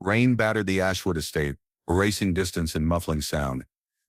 Rain battered the Ashwood estate, erasing distance and muffling sound.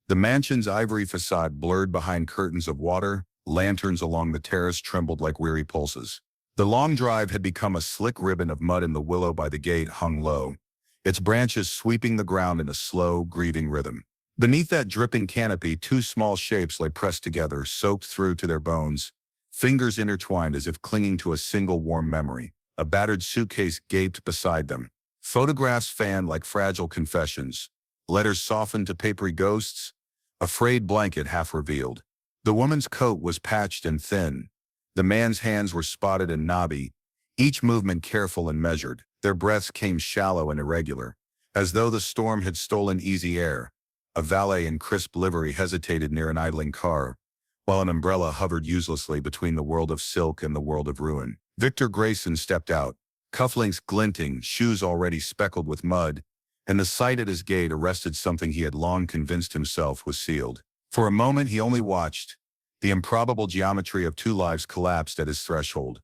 The mansion's ivory facade blurred behind curtains of water, lanterns along the terrace trembled like weary pulses. The long drive had become a slick ribbon of mud, and the willow by the gate hung low, its branches sweeping the ground in a slow, grieving rhythm. Beneath that dripping canopy, two small shapes lay pressed together, soaked through to their bones, fingers intertwined as if clinging to a single warm memory. A battered suitcase gaped beside them. Photographs fanned like fragile confessions. Letters softened to papery ghosts. A frayed blanket half revealed. The woman's coat was patched and thin. The man's hands were spotted and knobby, each movement careful and measured. Their breaths came shallow and irregular, as though the storm had stolen easy air. A valet in crisp livery hesitated near an idling car, while an umbrella hovered uselessly between the world of silk and the world of ruin. Victor Grayson stepped out, cufflinks glinting, shoes already speckled with mud, and the sight at his gate arrested something he had long convinced himself was sealed. For a moment he only watched. The improbable geometry of two lives collapsed at his threshold,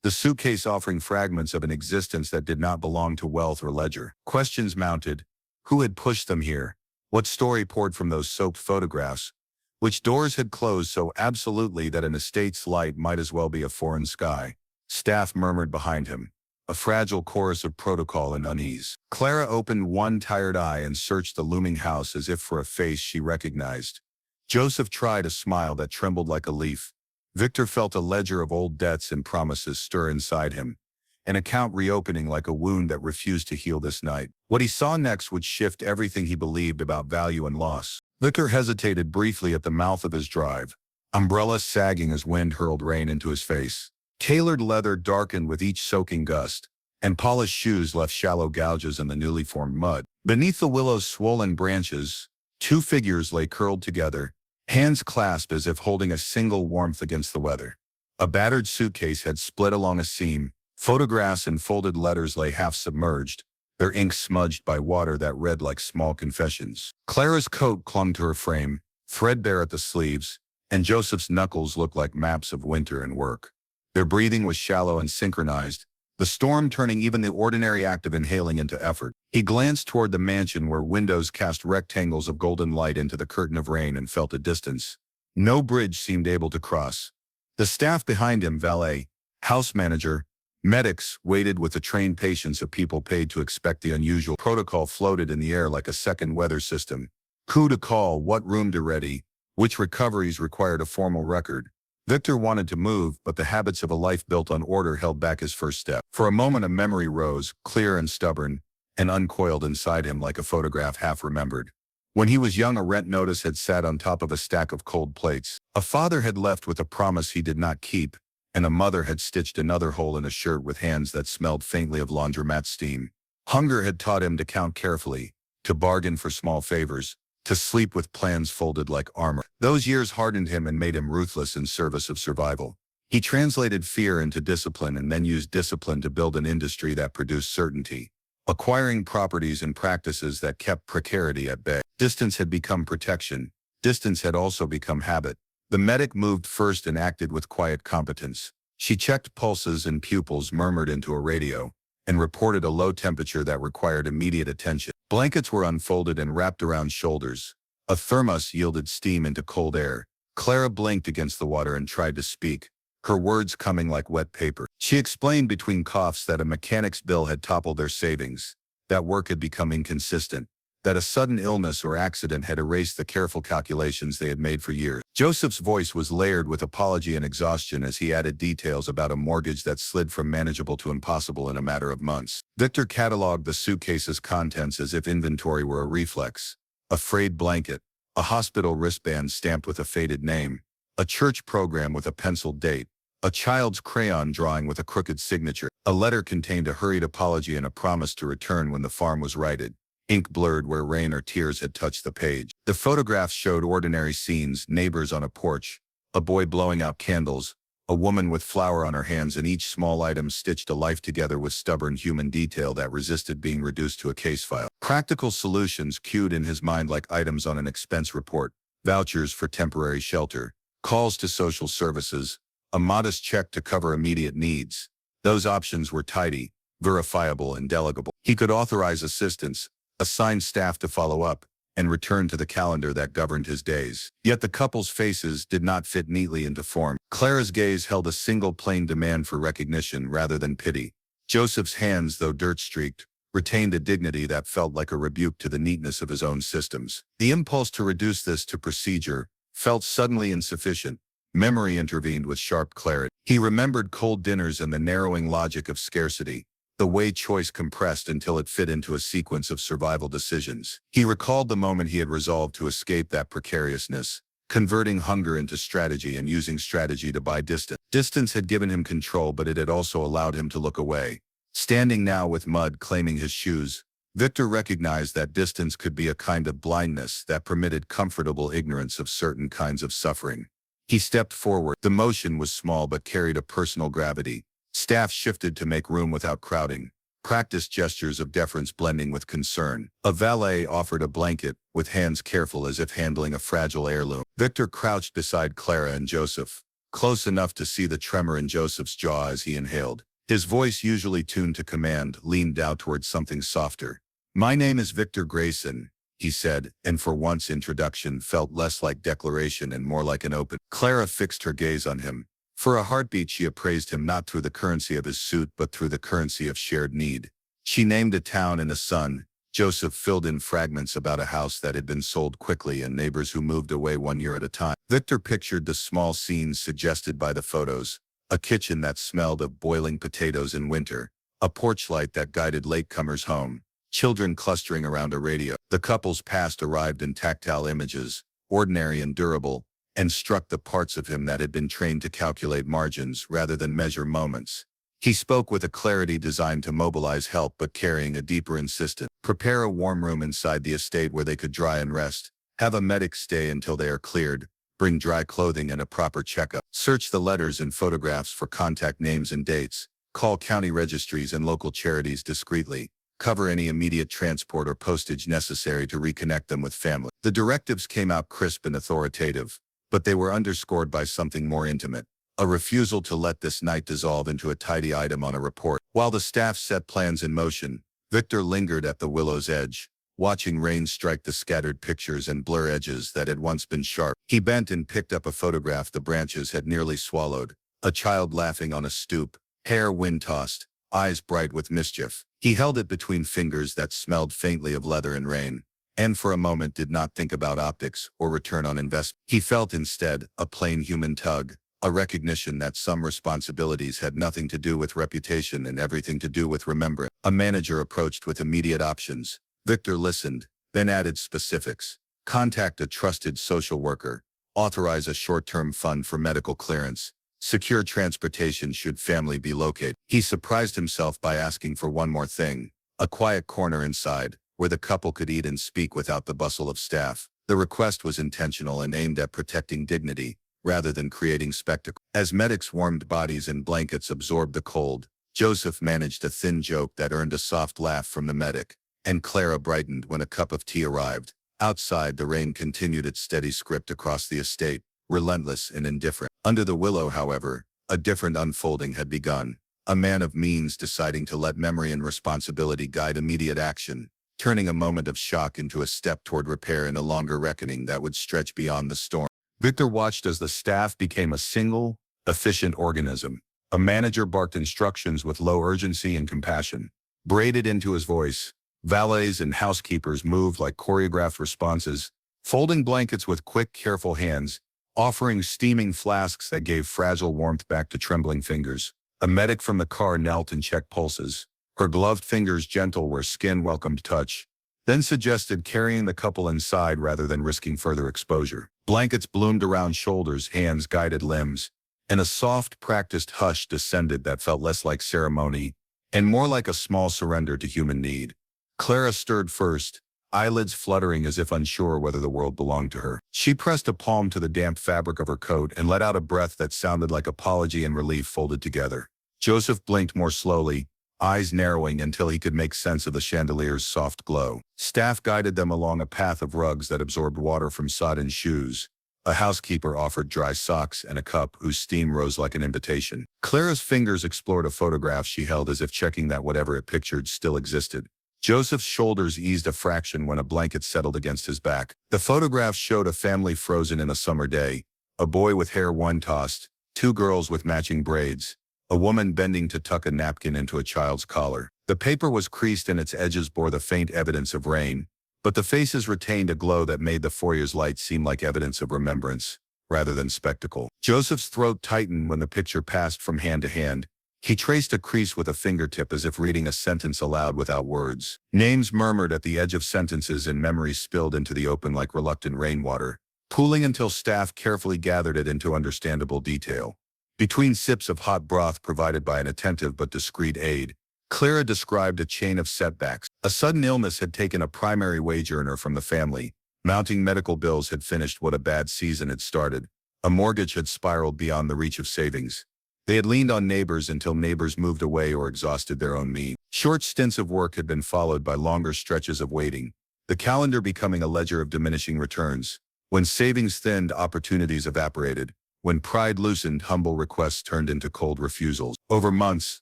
the suitcase offering fragments of an existence that did not belong to wealth or ledger. Questions mounted. Who had pushed them here? What story poured from those soaked photographs? Which doors had closed so absolutely that an estate's light might as well be a foreign sky? Staff murmured behind him, a fragile chorus of protocol and unease. Clara opened one tired eye and searched the looming house as if for a face she recognized. Joseph tried a smile that trembled like a leaf. Victor felt a ledger of old debts and promises stir inside him, an account reopening like a wound that refused to heal this night. What he saw next would shift everything he believed about value and loss. Victor hesitated briefly at the mouth of his drive, umbrella sagging as wind hurled rain into his face. Tailored leather darkened with each soaking gust, and polished shoes left shallow gouges in the newly formed mud. Beneath the willow's swollen branches, two figures lay curled together, hands clasped as if holding a single warmth against the weather. A battered suitcase had split along a seam. Photographs and folded letters lay half submerged, their ink smudged by water that read like small confessions. Clara's coat clung to her frame, threadbare at the sleeves, and Joseph's knuckles looked like maps of winter and work. Their breathing was shallow and synchronized, the storm turning even the ordinary act of inhaling into effort. He glanced toward the mansion where windows cast rectangles of golden light into the curtain of rain and felt a distance no bridge seemed able to cross. The staff behind him, valet, house manager, medics, waited with the trained patience of people paid to expect the unusual. Protocol floated in the air like a second weather system. Who to call, what room to ready, which recoveries required a formal record. Victor wanted to move, but the habits of a life built on order held back his first step. For a moment a memory rose, clear and stubborn, and uncoiled inside him like a photograph half remembered. When he was young, a rent notice had sat on top of a stack of cold plates. A father had left with a promise he did not keep, and a mother had stitched another hole in a shirt with hands that smelled faintly of laundromat steam. Hunger had taught him to count carefully, to bargain for small favors, to sleep with plans folded like armor. Those years hardened him and made him ruthless in service of survival. He translated fear into discipline and then used discipline to build an industry that produced certainty, acquiring properties and practices that kept precarity at bay. Distance had become protection. Distance had also become habit. The medic moved first and acted with quiet competence. She checked pulses and pupils, murmured into a radio, and reported a low temperature that required immediate attention. Blankets were unfolded and wrapped around shoulders. A thermos yielded steam into cold air. Clara blinked against the water and tried to speak, her words coming like wet paper. She explained between coughs that a mechanic's bill had toppled their savings, that work had become inconsistent, that a sudden illness or accident had erased the careful calculations they had made for years. Joseph's voice was layered with apology and exhaustion as he added details about a mortgage that slid from manageable to impossible in a matter of months. Victor cataloged the suitcase's contents as if inventory were a reflex. A frayed blanket, a hospital wristband stamped with a faded name, a church program with a penciled date, a child's crayon drawing with a crooked signature. A letter contained a hurried apology and a promise to return when the farm was righted, ink blurred where rain or tears had touched the page. The photographs showed ordinary scenes, neighbors on a porch, a boy blowing out candles, a woman with flour on her hands, and each small item stitched a life together with stubborn human detail that resisted being reduced to a case file. Practical solutions queued in his mind like items on an expense report, vouchers for temporary shelter, calls to social services, a modest check to cover immediate needs. Those options were tidy, verifiable, and delegable. He could authorize assistance, assign staff to follow up, and return to the calendar that governed his days. Yet the couple's faces did not fit neatly into form. Clara's gaze held a single plain demand for recognition rather than pity. Joseph's hands, though dirt-streaked, retained a dignity that felt like a rebuke to the neatness of his own systems. The impulse to reduce this to procedure felt suddenly insufficient. Memory intervened with sharp clarity. He remembered cold dinners and the narrowing logic of scarcity, the way choice compressed until it fit into a sequence of survival decisions. He recalled the moment he had resolved to escape that precariousness, converting hunger into strategy and using strategy to buy distance. Distance had given him control, but it had also allowed him to look away. Standing now with mud claiming his shoes, Victor recognized that distance could be a kind of blindness that permitted comfortable ignorance of certain kinds of suffering. He stepped forward. The motion was small but carried a personal gravity. Staff shifted to make room without crowding, practiced gestures of deference blending with concern. A valet offered a blanket, with hands careful as if handling a fragile heirloom. Victor crouched beside Clara and Joseph, close enough to see the tremor in Joseph's jaw as he inhaled. His voice, usually tuned to command, leaned out towards something softer. "My name is Victor Grayson," he said, and for once introduction felt less like declaration and more like an open. Clara fixed her gaze on him. For a heartbeat she appraised him not through the currency of his suit but through the currency of shared need. She named a town and a son. Joseph filled in fragments about a house that had been sold quickly and neighbors who moved away 1 year at a time. Victor pictured the small scenes suggested by the photos. A kitchen that smelled of boiling potatoes in winter, a porch light that guided latecomers home, children clustering around a radio. The couple's past arrived in tactile images, ordinary and durable, and struck the parts of him that had been trained to calculate margins rather than measure moments. He spoke with a clarity designed to mobilize help but carrying a deeper insistence. Prepare a warm room inside the estate where they could dry and rest. Have a medic stay until they are cleared. Bring dry clothing and a proper checkup. Search the letters and photographs for contact names and dates. Call county registries and local charities discreetly. Cover any immediate transport or postage necessary to reconnect them with family. The directives came out crisp and authoritative, but they were underscored by something more intimate. A refusal to let this night dissolve into a tidy item on a report. While the staff set plans in motion, Victor lingered at the willow's edge, watching rain strike the scattered pictures and blur edges that had once been sharp. He bent and picked up a photograph the branches had nearly swallowed. A child laughing on a stoop, hair wind-tossed, eyes bright with mischief. He held it between fingers that smelled faintly of leather and rain, and for a moment did not think about optics or return on investment. He felt instead a plain human tug, a recognition that some responsibilities had nothing to do with reputation and everything to do with remembrance. A manager approached with immediate options. Victor listened, then added specifics. Contact a trusted social worker. Authorize a short-term fund for medical clearance. Secure transportation should family be located. He surprised himself by asking for one more thing. A quiet corner inside, where the couple could eat and speak without the bustle of staff. The request was intentional and aimed at protecting dignity, rather than creating spectacle. As medics' warmed bodies and blankets absorbed the cold, Joseph managed a thin joke that earned a soft laugh from the medic, and Clara brightened when a cup of tea arrived. Outside, the rain continued its steady script across the estate, relentless and indifferent. Under the willow, however, a different unfolding had begun. A man of means deciding to let memory and responsibility guide immediate action, turning a moment of shock into a step toward repair and a longer reckoning that would stretch beyond the storm. Victor watched as the staff became a single, efficient organism. A manager barked instructions with low urgency and compassion. Braided into his voice, valets and housekeepers moved like choreographed responses, folding blankets with quick, careful hands, offering steaming flasks that gave fragile warmth back to trembling fingers. A medic from the car knelt and checked pulses, her gloved fingers gentle where skin welcomed touch, then suggested carrying the couple inside rather than risking further exposure. Blankets bloomed around shoulders, hands guided limbs, and a soft, practiced hush descended that felt less like ceremony and more like a small surrender to human need. Clara stirred first, eyelids fluttering as if unsure whether the world belonged to her. She pressed a palm to the damp fabric of her coat and let out a breath that sounded like apology and relief folded together. Joseph blinked more slowly, eyes narrowing until he could make sense of the chandelier's soft glow. Staff guided them along a path of rugs that absorbed water from sodden shoes. A housekeeper offered dry socks and a cup whose steam rose like an invitation. Clara's fingers explored a photograph she held as if checking that whatever it pictured still existed. Joseph's shoulders eased a fraction when a blanket settled against his back. The photograph showed a family frozen in a summer day, a boy with hair one-tossed, two girls with matching braids, a woman bending to tuck a napkin into a child's collar. The paper was creased and its edges bore the faint evidence of rain, but the faces retained a glow that made the foyer's light seem like evidence of remembrance, rather than spectacle. Joseph's throat tightened when the picture passed from hand to hand. He traced a crease with a fingertip as if reading a sentence aloud without words. Names murmured at the edge of sentences and memories spilled into the open like reluctant rainwater, pooling until staff carefully gathered it into understandable detail. Between sips of hot broth provided by an attentive but discreet aide, Clara described a chain of setbacks. A sudden illness had taken a primary wage earner from the family. Mounting medical bills had finished what a bad season had started. A mortgage had spiraled beyond the reach of savings. They had leaned on neighbors until neighbors moved away or exhausted their own means. Short stints of work had been followed by longer stretches of waiting, the calendar becoming a ledger of diminishing returns. When savings thinned, opportunities evaporated. When pride loosened, humble requests turned into cold refusals. Over months,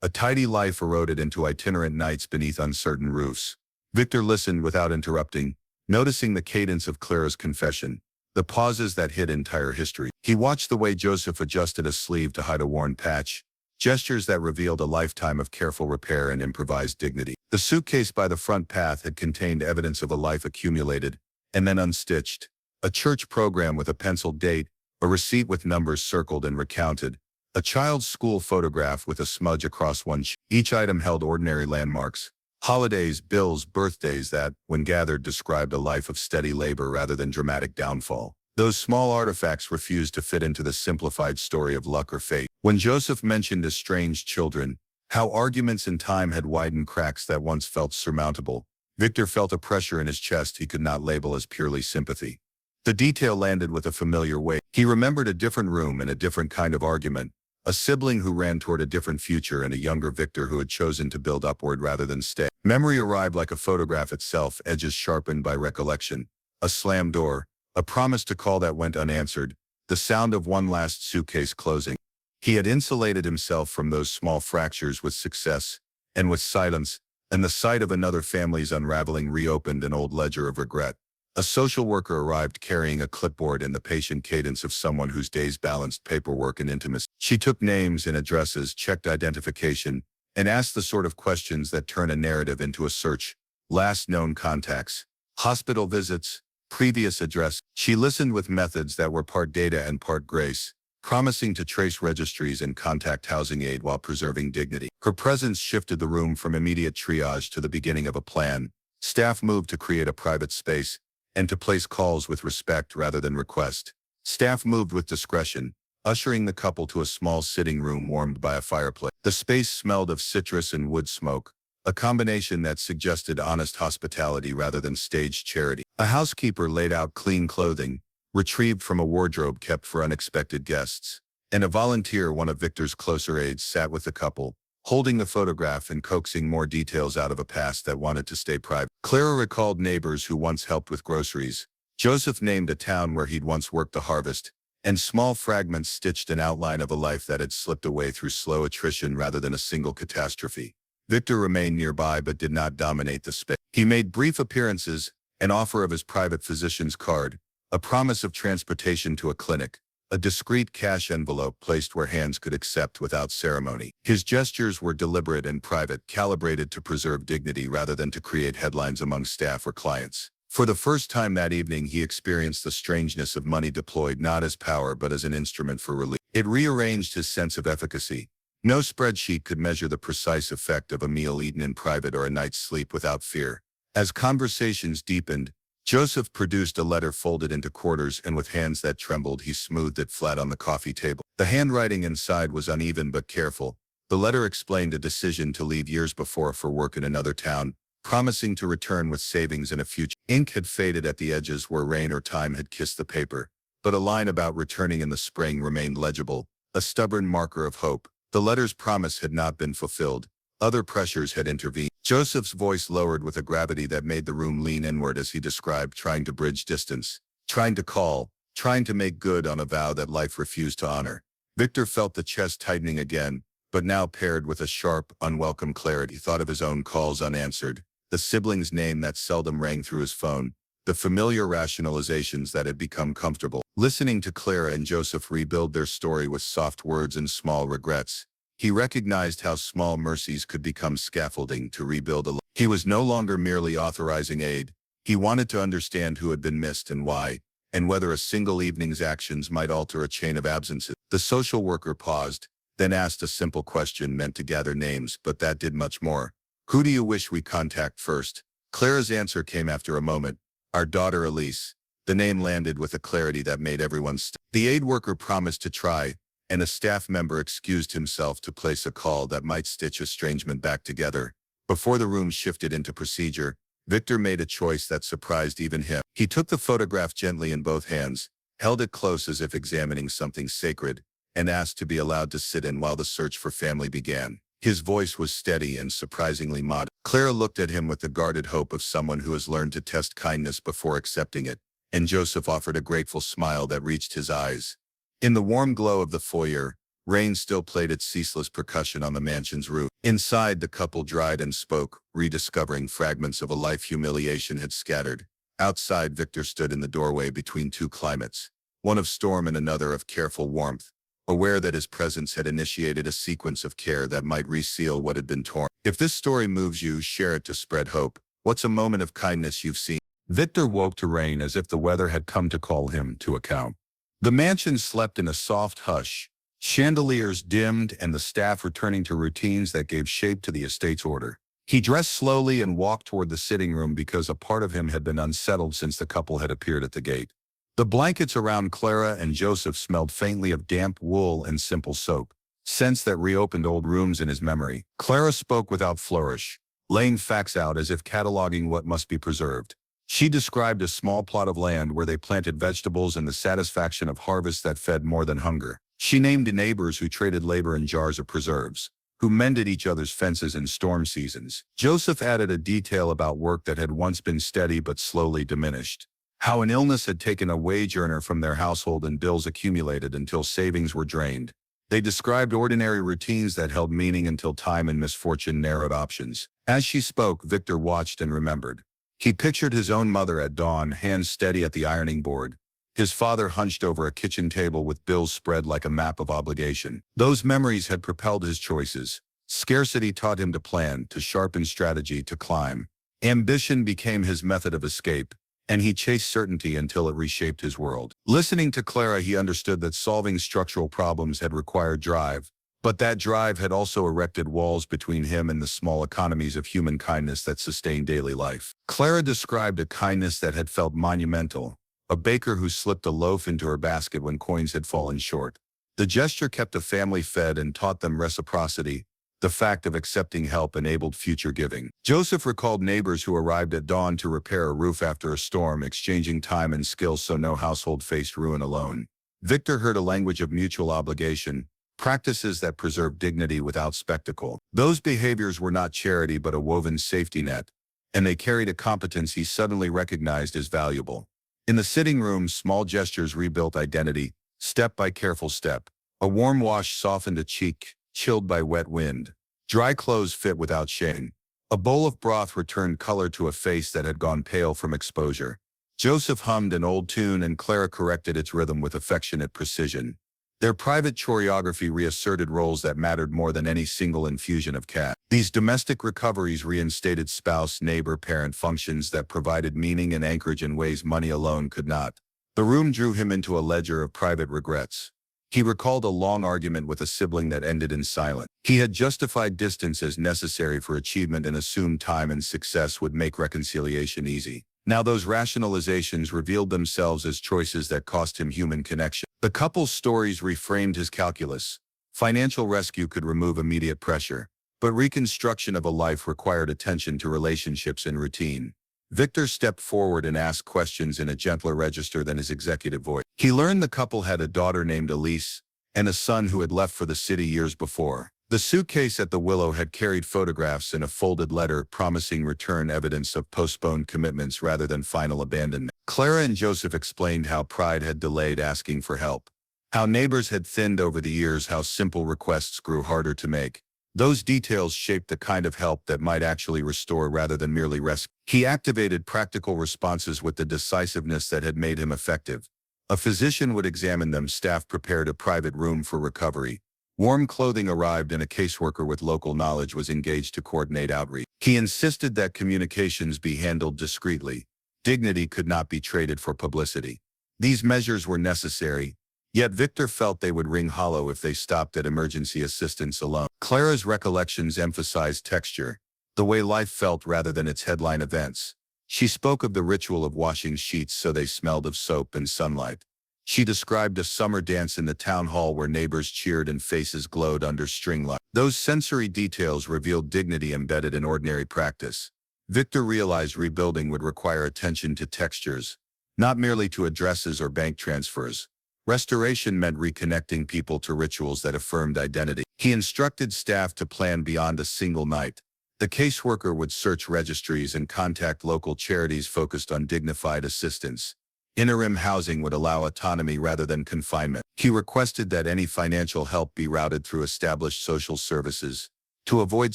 a tidy life eroded into itinerant nights beneath uncertain roofs. Victor listened without interrupting, noticing the cadence of Clara's confession, the pauses that hid entire history. He watched the way Joseph adjusted a sleeve to hide a worn patch, gestures that revealed a lifetime of careful repair and improvised dignity. The suitcase by the front path had contained evidence of a life accumulated and then unstitched, a church program with a penciled date, a receipt with numbers circled and recounted, a child's school photograph with a smudge across one sheet. Each item held ordinary landmarks, holidays, bills, birthdays that, when gathered, described a life of steady labor rather than dramatic downfall. Those small artifacts refused to fit into the simplified story of luck or fate. When Joseph mentioned estranged children, how arguments in time had widened cracks that once felt surmountable, Victor felt a pressure in his chest he could not label as purely sympathy. The detail landed with a familiar weight. He remembered a different room and a different kind of argument, a sibling who ran toward a different future and a younger Victor who had chosen to build upward rather than stay. Memory arrived like a photograph itself, edges sharpened by recollection. A slammed door, a promise to call that went unanswered, the sound of one last suitcase closing. He had insulated himself from those small fractures with success and with silence, and the sight of another family's unraveling reopened an old ledger of regret. A social worker arrived carrying a clipboard and the patient cadence of someone whose days balanced paperwork and intimacy. She took names and addresses, checked identification, and asked the sort of questions that turn a narrative into a search. Last known contacts, hospital visits, previous address. She listened with methods that were part data and part grace, promising to trace registries and contact housing aid while preserving dignity. Her presence shifted the room from immediate triage to the beginning of a plan. Staff moved to create a private space and to place calls with respect rather than request. Staff moved with discretion, ushering the couple to a small sitting room warmed by a fireplace. The space smelled of citrus and wood smoke, a combination that suggested honest hospitality rather than staged charity. A housekeeper laid out clean clothing, retrieved from a wardrobe kept for unexpected guests, and a volunteer, one of Victor's closer aides, sat with the couple, holding the photograph and coaxing more details out of a past that wanted to stay private. Clara recalled neighbors who once helped with groceries. Joseph named a town where he'd once worked the harvest, and small fragments stitched an outline of a life that had slipped away through slow attrition rather than a single catastrophe. Victor remained nearby but did not dominate the space. He made brief appearances, an offer of his private physician's card, a promise of transportation to a clinic, a discreet cash envelope placed where hands could accept without ceremony. His gestures were deliberate and private, calibrated to preserve dignity rather than to create headlines among staff or clients. For the first time that evening, he experienced the strangeness of money deployed not as power but as an instrument for relief. It rearranged his sense of efficacy. No spreadsheet could measure the precise effect of a meal eaten in private or a night's sleep without fear. As conversations deepened, Joseph produced a letter folded into quarters, and with hands that trembled, he smoothed it flat on the coffee table. The handwriting inside was uneven but careful. The letter explained a decision to leave years before for work in another town, promising to return with savings in a future. Ink had faded at the edges where rain or time had kissed the paper, but a line about returning in the spring remained legible, a stubborn marker of hope. The letter's promise had not been fulfilled. Other pressures had intervened. Joseph's voice lowered with a gravity that made the room lean inward as he described trying to bridge distance, trying to call, trying to make good on a vow that life refused to honor. Victor felt the chest tightening again, but now paired with a sharp, unwelcome clarity. He thought of his own calls unanswered, the sibling's name that seldom rang through his phone, the familiar rationalizations that had become comfortable. Listening to Clara and Joseph rebuild their story with soft words and small regrets, he recognized how small mercies could become scaffolding to rebuild a life. He was no longer merely authorizing aid. He wanted to understand who had been missed and why, and whether a single evening's actions might alter a chain of absences. The social worker paused, then asked a simple question meant to gather names, but that did much more. Who do you wish we contact first? Clara's answer came after a moment. Our daughter Elise. The name landed with a clarity that made everyone stop. The aid worker promised to try, and a staff member excused himself to place a call that might stitch estrangement back together. Before the room shifted into procedure, Victor made a choice that surprised even him. He took the photograph gently in both hands, held it close as if examining something sacred, and asked to be allowed to sit in while the search for family began. His voice was steady and surprisingly modest. Clara looked at him with the guarded hope of someone who has learned to test kindness before accepting it, and Joseph offered a grateful smile that reached his eyes. In the warm glow of the foyer, rain still played its ceaseless percussion on the mansion's roof. Inside, the couple dried and spoke, rediscovering fragments of a life humiliation had scattered. Outside, Victor stood in the doorway between two climates, one of storm and another of careful warmth, aware that his presence had initiated a sequence of care that might reseal what had been torn. If this story moves you, share it to spread hope. What's a moment of kindness you've seen? Victor woke to rain as if the weather had come to call him to account. The mansion slept in a soft hush, chandeliers dimmed and the staff returning to routines that gave shape to the estate's order. He dressed slowly and walked toward the sitting room because a part of him had been unsettled since the couple had appeared at the gate. The blankets around Clara and Joseph smelled faintly of damp wool and simple soap, scents that reopened old rooms in his memory. Clara spoke without flourish, laying facts out as if cataloging what must be preserved. She described a small plot of land where they planted vegetables and the satisfaction of harvest that fed more than hunger. She named neighbors who traded labor in jars of preserves, who mended each other's fences in storm seasons. Joseph added a detail about work that had once been steady but slowly diminished. How an illness had taken a wage earner from their household and bills accumulated until savings were drained. They described ordinary routines that held meaning until time and misfortune narrowed options. As she spoke, Victor watched and remembered. He pictured his own mother at dawn, hands steady at the ironing board, his father hunched over a kitchen table with bills spread like a map of obligation. Those memories had propelled his choices. Scarcity taught him to plan, to sharpen strategy, to climb. Ambition became his method of escape, and he chased certainty until it reshaped his world. Listening to Clara, he understood that solving structural problems had required drive, but that drive had also erected walls between him and the small economies of human kindness that sustained daily life. Clara described a kindness that had felt monumental, a baker who slipped a loaf into her basket when coins had fallen short. The gesture kept a family fed and taught them reciprocity. The fact of accepting help enabled future giving. Joseph recalled neighbors who arrived at dawn to repair a roof after a storm, exchanging time and skill so no household faced ruin alone. Victor heard a language of mutual obligation, practices that preserved dignity without spectacle. Those behaviors were not charity but a woven safety net, and they carried a competence he suddenly recognized as valuable. In the sitting room, small gestures rebuilt identity, step by careful step. A warm wash softened a cheek, chilled by wet wind. Dry clothes fit without shame. A bowl of broth returned color to a face that had gone pale from exposure. Joseph hummed an old tune and Clara corrected its rhythm with affectionate precision. Their private choreography reasserted roles that mattered more than any single infusion of cash. These domestic recoveries reinstated spouse, neighbor, parent functions that provided meaning and anchorage in ways money alone could not. The room drew him into a ledger of private regrets. He recalled a long argument with a sibling that ended in silence. He had justified distance as necessary for achievement and assumed time and success would make reconciliation easy. Now those rationalizations revealed themselves as choices that cost him human connection. The couple's stories reframed his calculus. Financial rescue could remove immediate pressure, but reconstruction of a life required attention to relationships and routine. Victor stepped forward and asked questions in a gentler register than his executive voice. He learned the couple had a daughter named Elise and a son who had left for the city years before. The suitcase at the Willow had carried photographs and a folded letter promising return, evidence of postponed commitments rather than final abandonment. Clara and Joseph explained how pride had delayed asking for help, how neighbors had thinned over the years, how simple requests grew harder to make. Those details shaped the kind of help that might actually restore rather than merely rescue. He activated practical responses with the decisiveness that had made him effective. A physician would examine them, staff prepared a private room for recovery. Warm clothing arrived and a caseworker with local knowledge was engaged to coordinate outreach. He insisted that communications be handled discreetly. Dignity could not be traded for publicity. These measures were necessary, yet Victor felt they would ring hollow if they stopped at emergency assistance alone. Clara's recollections emphasized texture, the way life felt rather than its headline events. She spoke of the ritual of washing sheets so they smelled of soap and sunlight. She described a summer dance in the town hall where neighbors cheered and faces glowed under string lights. Those sensory details revealed dignity embedded in ordinary practice. Victor realized rebuilding would require attention to textures, not merely to addresses or bank transfers. Restoration meant reconnecting people to rituals that affirmed identity. He instructed staff to plan beyond a single night. The caseworker would search registries and contact local charities focused on dignified assistance. Interim housing would allow autonomy rather than confinement. He requested that any financial help be routed through established social services, to avoid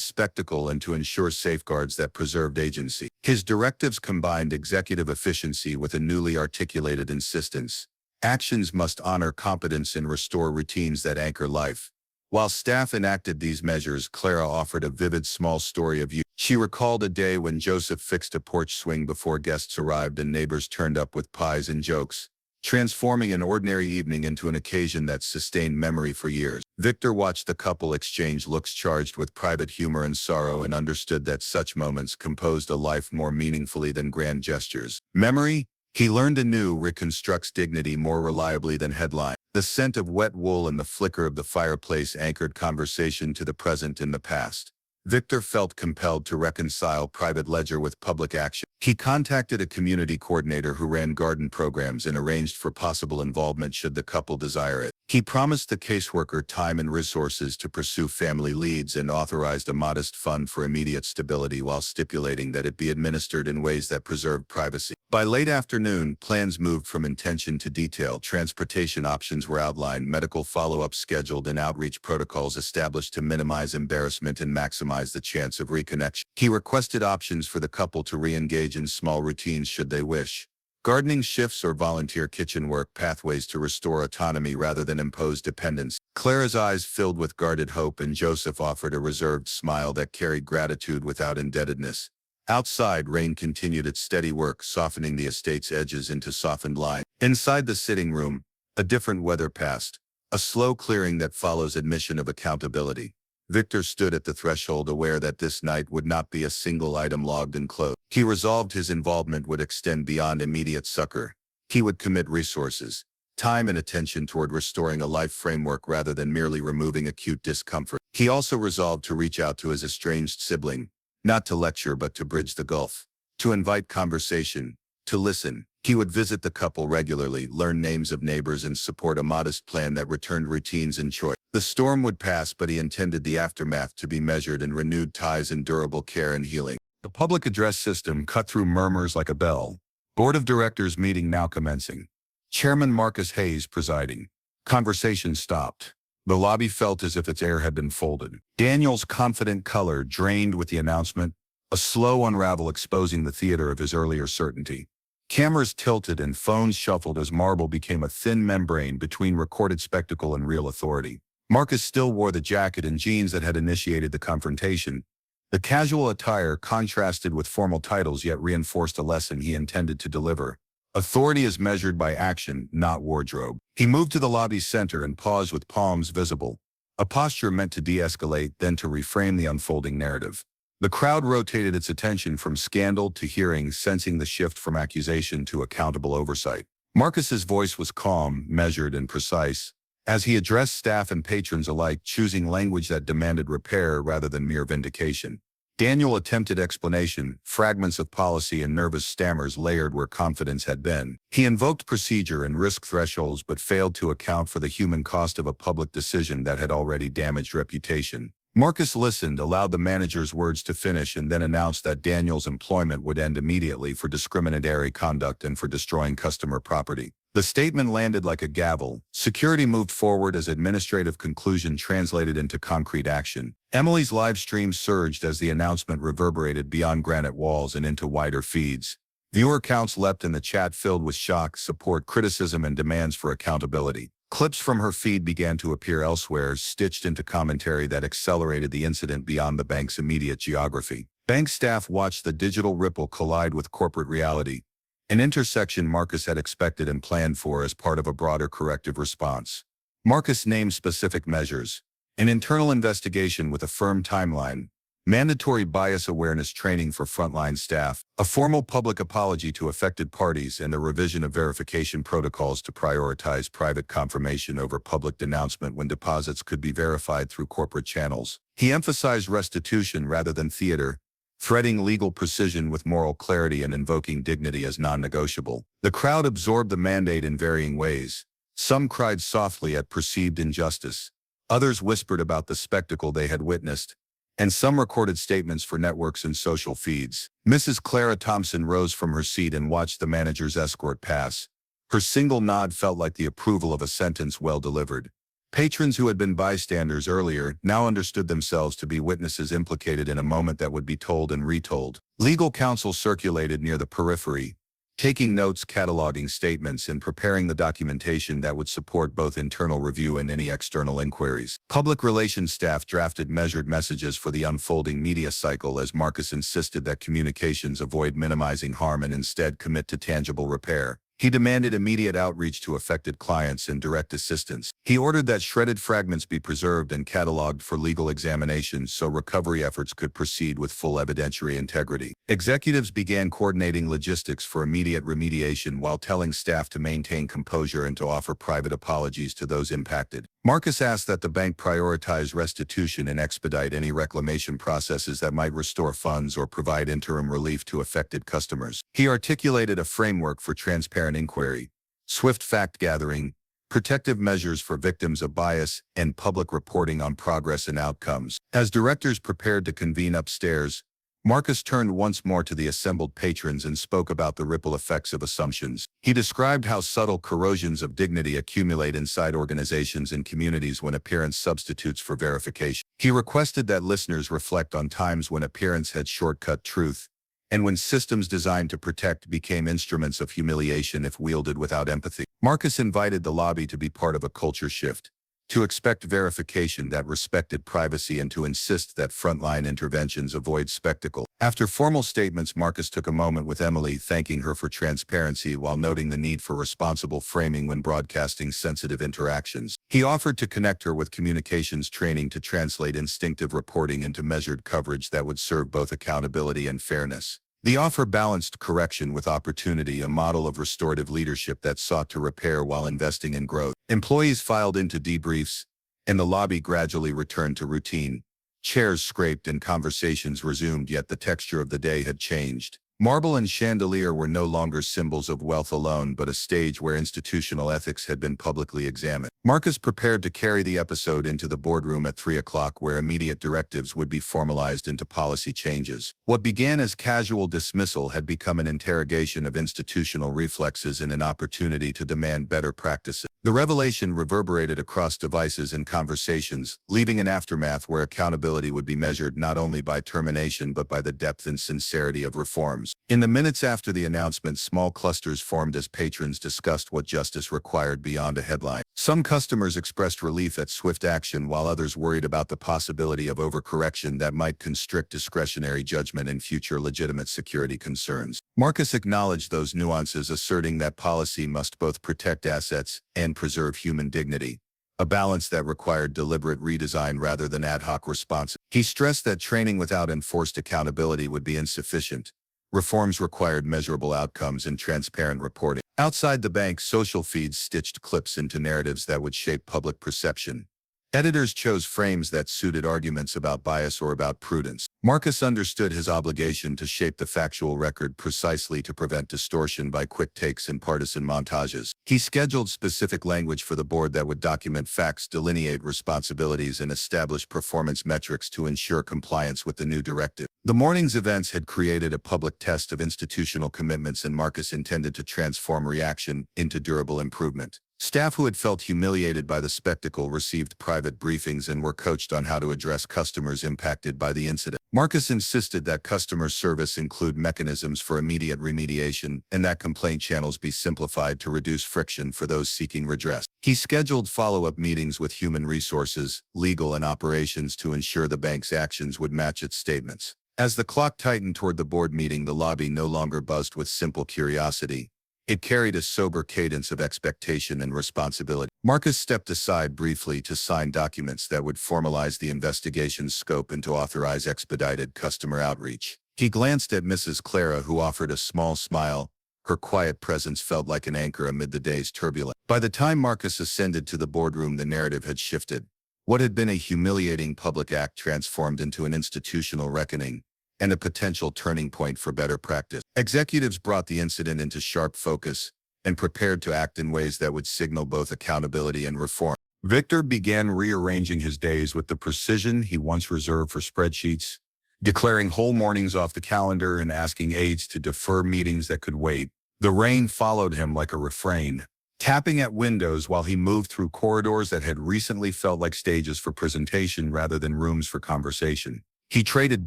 spectacle and to ensure safeguards that preserved agency. His directives combined executive efficiency with a newly articulated insistence. Actions must honor competence and restore routines that anchor life. While staff enacted these measures, Clara offered a vivid small story of youth. She recalled a day when Joseph fixed a porch swing before guests arrived and neighbors turned up with pies and jokes, transforming an ordinary evening into an occasion that sustained memory for years. Victor watched the couple exchange looks charged with private humor and sorrow and understood that such moments composed a life more meaningfully than grand gestures. Memory, he learned anew, reconstructs dignity more reliably than headlines. The scent of wet wool and the flicker of the fireplace anchored conversation to the present and the past. Victor felt compelled to reconcile private ledger with public action. He contacted a community coordinator who ran garden programs and arranged for possible involvement should the couple desire it. He promised the caseworker time and resources to pursue family leads and authorized a modest fund for immediate stability while stipulating that it be administered in ways that preserved privacy. By late afternoon, plans moved from intention to detail. Transportation options were outlined, medical follow-up scheduled, and outreach protocols established to minimize embarrassment and maximize the chance of reconnection. He requested options for the couple to re-engage in small routines should they wish. Gardening shifts or volunteer kitchen work, pathways to restore autonomy rather than impose dependence. Clara's eyes filled with guarded hope, and Joseph offered a reserved smile that carried gratitude without indebtedness. Outside, rain continued its steady work, softening the estate's edges into softened lines. Inside the sitting room, a different weather passed, a slow clearing that follows admission of accountability. Victor stood at the threshold, aware that this night would not be a single item logged and closed. He resolved his involvement would extend beyond immediate succor. He would commit resources, time and attention toward restoring a life framework rather than merely removing acute discomfort. He also resolved to reach out to his estranged sibling, not to lecture but to bridge the gulf, to invite conversation, to listen. He would visit the couple regularly, learn names of neighbors, and support a modest plan that returned routines and choice. The storm would pass, but he intended the aftermath to be measured in renewed ties and durable care and healing. The public address system cut through murmurs like a bell. Board of Directors meeting now commencing. Chairman Marcus Hayes presiding. Conversation stopped. The lobby felt as if its air had been folded. Daniel's confident color drained with the announcement, a slow unravel exposing the theater of his earlier certainty. Cameras tilted and phones shuffled as marble became a thin membrane between recorded spectacle and real authority. Marcus still wore the jacket and jeans that had initiated the confrontation. The casual attire contrasted with formal titles yet reinforced a lesson he intended to deliver. Authority is measured by action, not wardrobe. He moved to the lobby's center and paused with palms visible, a posture meant to de-escalate, then to reframe the unfolding narrative. The crowd rotated its attention from scandal to hearing, sensing the shift from accusation to accountable oversight. Marcus's voice was calm, measured, and precise, as he addressed staff and patrons alike, choosing language that demanded repair rather than mere vindication. Daniel attempted explanation, fragments of policy and nervous stammers layered where confidence had been. He invoked procedure and risk thresholds but failed to account for the human cost of a public decision that had already damaged reputation. Marcus listened, allowed the manager's words to finish, and then announced that Daniel's employment would end immediately for discriminatory conduct and for destroying customer property. The statement landed like a gavel. Security moved forward as administrative conclusion translated into concrete action. Emily's live stream surged as the announcement reverberated beyond granite walls and into wider feeds. Viewer counts leapt in the chat filled with shock, support, criticism, and demands for accountability. Clips from her feed began to appear elsewhere, stitched into commentary that accelerated the incident beyond the bank's immediate geography. Bank staff watched the digital ripple collide with corporate reality, an intersection Marcus had expected and planned for as part of a broader corrective response. Marcus named specific measures: an internal investigation with a firm timeline, mandatory bias awareness training for frontline staff, a formal public apology to affected parties, and the revision of verification protocols to prioritize private confirmation over public denouncement when deposits could be verified through corporate channels. He emphasized restitution rather than theater, threading legal precision with moral clarity and invoking dignity as non-negotiable. The crowd absorbed the mandate in varying ways. Some cried softly at perceived injustice. Others whispered about the spectacle they had witnessed, and some recorded statements for networks and social feeds. Mrs. Clara Thompson rose from her seat and watched the manager's escort pass. Her single nod felt like the approval of a sentence well delivered. Patrons who had been bystanders earlier now understood themselves to be witnesses implicated in a moment that would be told and retold. Legal counsel circulated near the periphery, taking notes, cataloging statements, and preparing the documentation that would support both internal review and any external inquiries. Public relations staff drafted measured messages for the unfolding media cycle as Marcus insisted that communications avoid minimizing harm and instead commit to tangible repair. He demanded immediate outreach to affected clients and direct assistance. He ordered that shredded fragments be preserved and cataloged for legal examination so recovery efforts could proceed with full evidentiary integrity. Executives began coordinating logistics for immediate remediation while telling staff to maintain composure and to offer private apologies to those impacted. Marcus asked that the bank prioritize restitution and expedite any reclamation processes that might restore funds or provide interim relief to affected customers. He articulated a framework for transparent inquiry, swift fact-gathering, protective measures for victims of bias, and public reporting on progress and outcomes. As directors prepared to convene upstairs, Marcus turned once more to the assembled patrons and spoke about the ripple effects of assumptions. He described how subtle corrosions of dignity accumulate inside organizations and communities when appearance substitutes for verification. He requested that listeners reflect on times when appearance had shortcut truth, and when systems designed to protect became instruments of humiliation if wielded without empathy. Marcus invited the lobby to be part of a culture shift, to expect verification that respected privacy and to insist that frontline interventions avoid spectacle. After formal statements, Marcus took a moment with Emily, thanking her for transparency while noting the need for responsible framing when broadcasting sensitive interactions. He offered to connect her with communications training to translate instinctive reporting into measured coverage that would serve both accountability and fairness. The offer balanced correction with opportunity, a model of restorative leadership that sought to repair while investing in growth. Employees filed into debriefs, and the lobby gradually returned to routine. Chairs scraped and conversations resumed, yet the texture of the day had changed. Marble and chandelier were no longer symbols of wealth alone, but a stage where institutional ethics had been publicly examined. Marcus prepared to carry the episode into the boardroom at 3 o'clock, where immediate directives would be formalized into policy changes. What began as casual dismissal had become an interrogation of institutional reflexes and an opportunity to demand better practices. The revelation reverberated across devices and conversations, leaving an aftermath where accountability would be measured not only by termination but by the depth and sincerity of reforms. In the minutes after the announcement, small clusters formed as patrons discussed what justice required beyond a headline. Some customers expressed relief at swift action, while others worried about the possibility of overcorrection that might constrict discretionary judgment in future legitimate security concerns. Marcus acknowledged those nuances, asserting that policy must both protect assets and preserve human dignity, a balance that required deliberate redesign rather than ad hoc responses. He stressed that training without enforced accountability would be insufficient. Reforms required measurable outcomes and transparent reporting. Outside the bank, social feeds stitched clips into narratives that would shape public perception. Editors chose frames that suited arguments about bias or about prudence. Marcus understood his obligation to shape the factual record precisely to prevent distortion by quick takes and partisan montages. He scheduled specific language for the board that would document facts, delineate responsibilities, and establish performance metrics to ensure compliance with the new directive. The morning's events had created a public test of institutional commitments, and Marcus intended to transform reaction into durable improvement. Staff who had felt humiliated by the spectacle received private briefings and were coached on how to address customers impacted by the incident. Marcus insisted that customer service include mechanisms for immediate remediation and that complaint channels be simplified to reduce friction for those seeking redress. He scheduled follow-up meetings with human resources, legal, and operations to ensure the bank's actions would match its statements. As the clock tightened toward the board meeting, the lobby no longer buzzed with simple curiosity. It carried a sober cadence of expectation and responsibility. Marcus stepped aside briefly to sign documents that would formalize the investigation's scope and to authorize expedited customer outreach. He glanced at Mrs. Clara, who offered a small smile. Her quiet presence felt like an anchor amid the day's turbulence. By the time Marcus ascended to the boardroom, the narrative had shifted. What had been a humiliating public act transformed into an institutional reckoning and a potential turning point for better practice. Executives brought the incident into sharp focus and prepared to act in ways that would signal both accountability and reform. Victor began rearranging his days with the precision he once reserved for spreadsheets, declaring whole mornings off the calendar and asking aides to defer meetings that could wait. The rain followed him like a refrain, tapping at windows while he moved through corridors that had recently felt like stages for presentation rather than rooms for conversation. He traded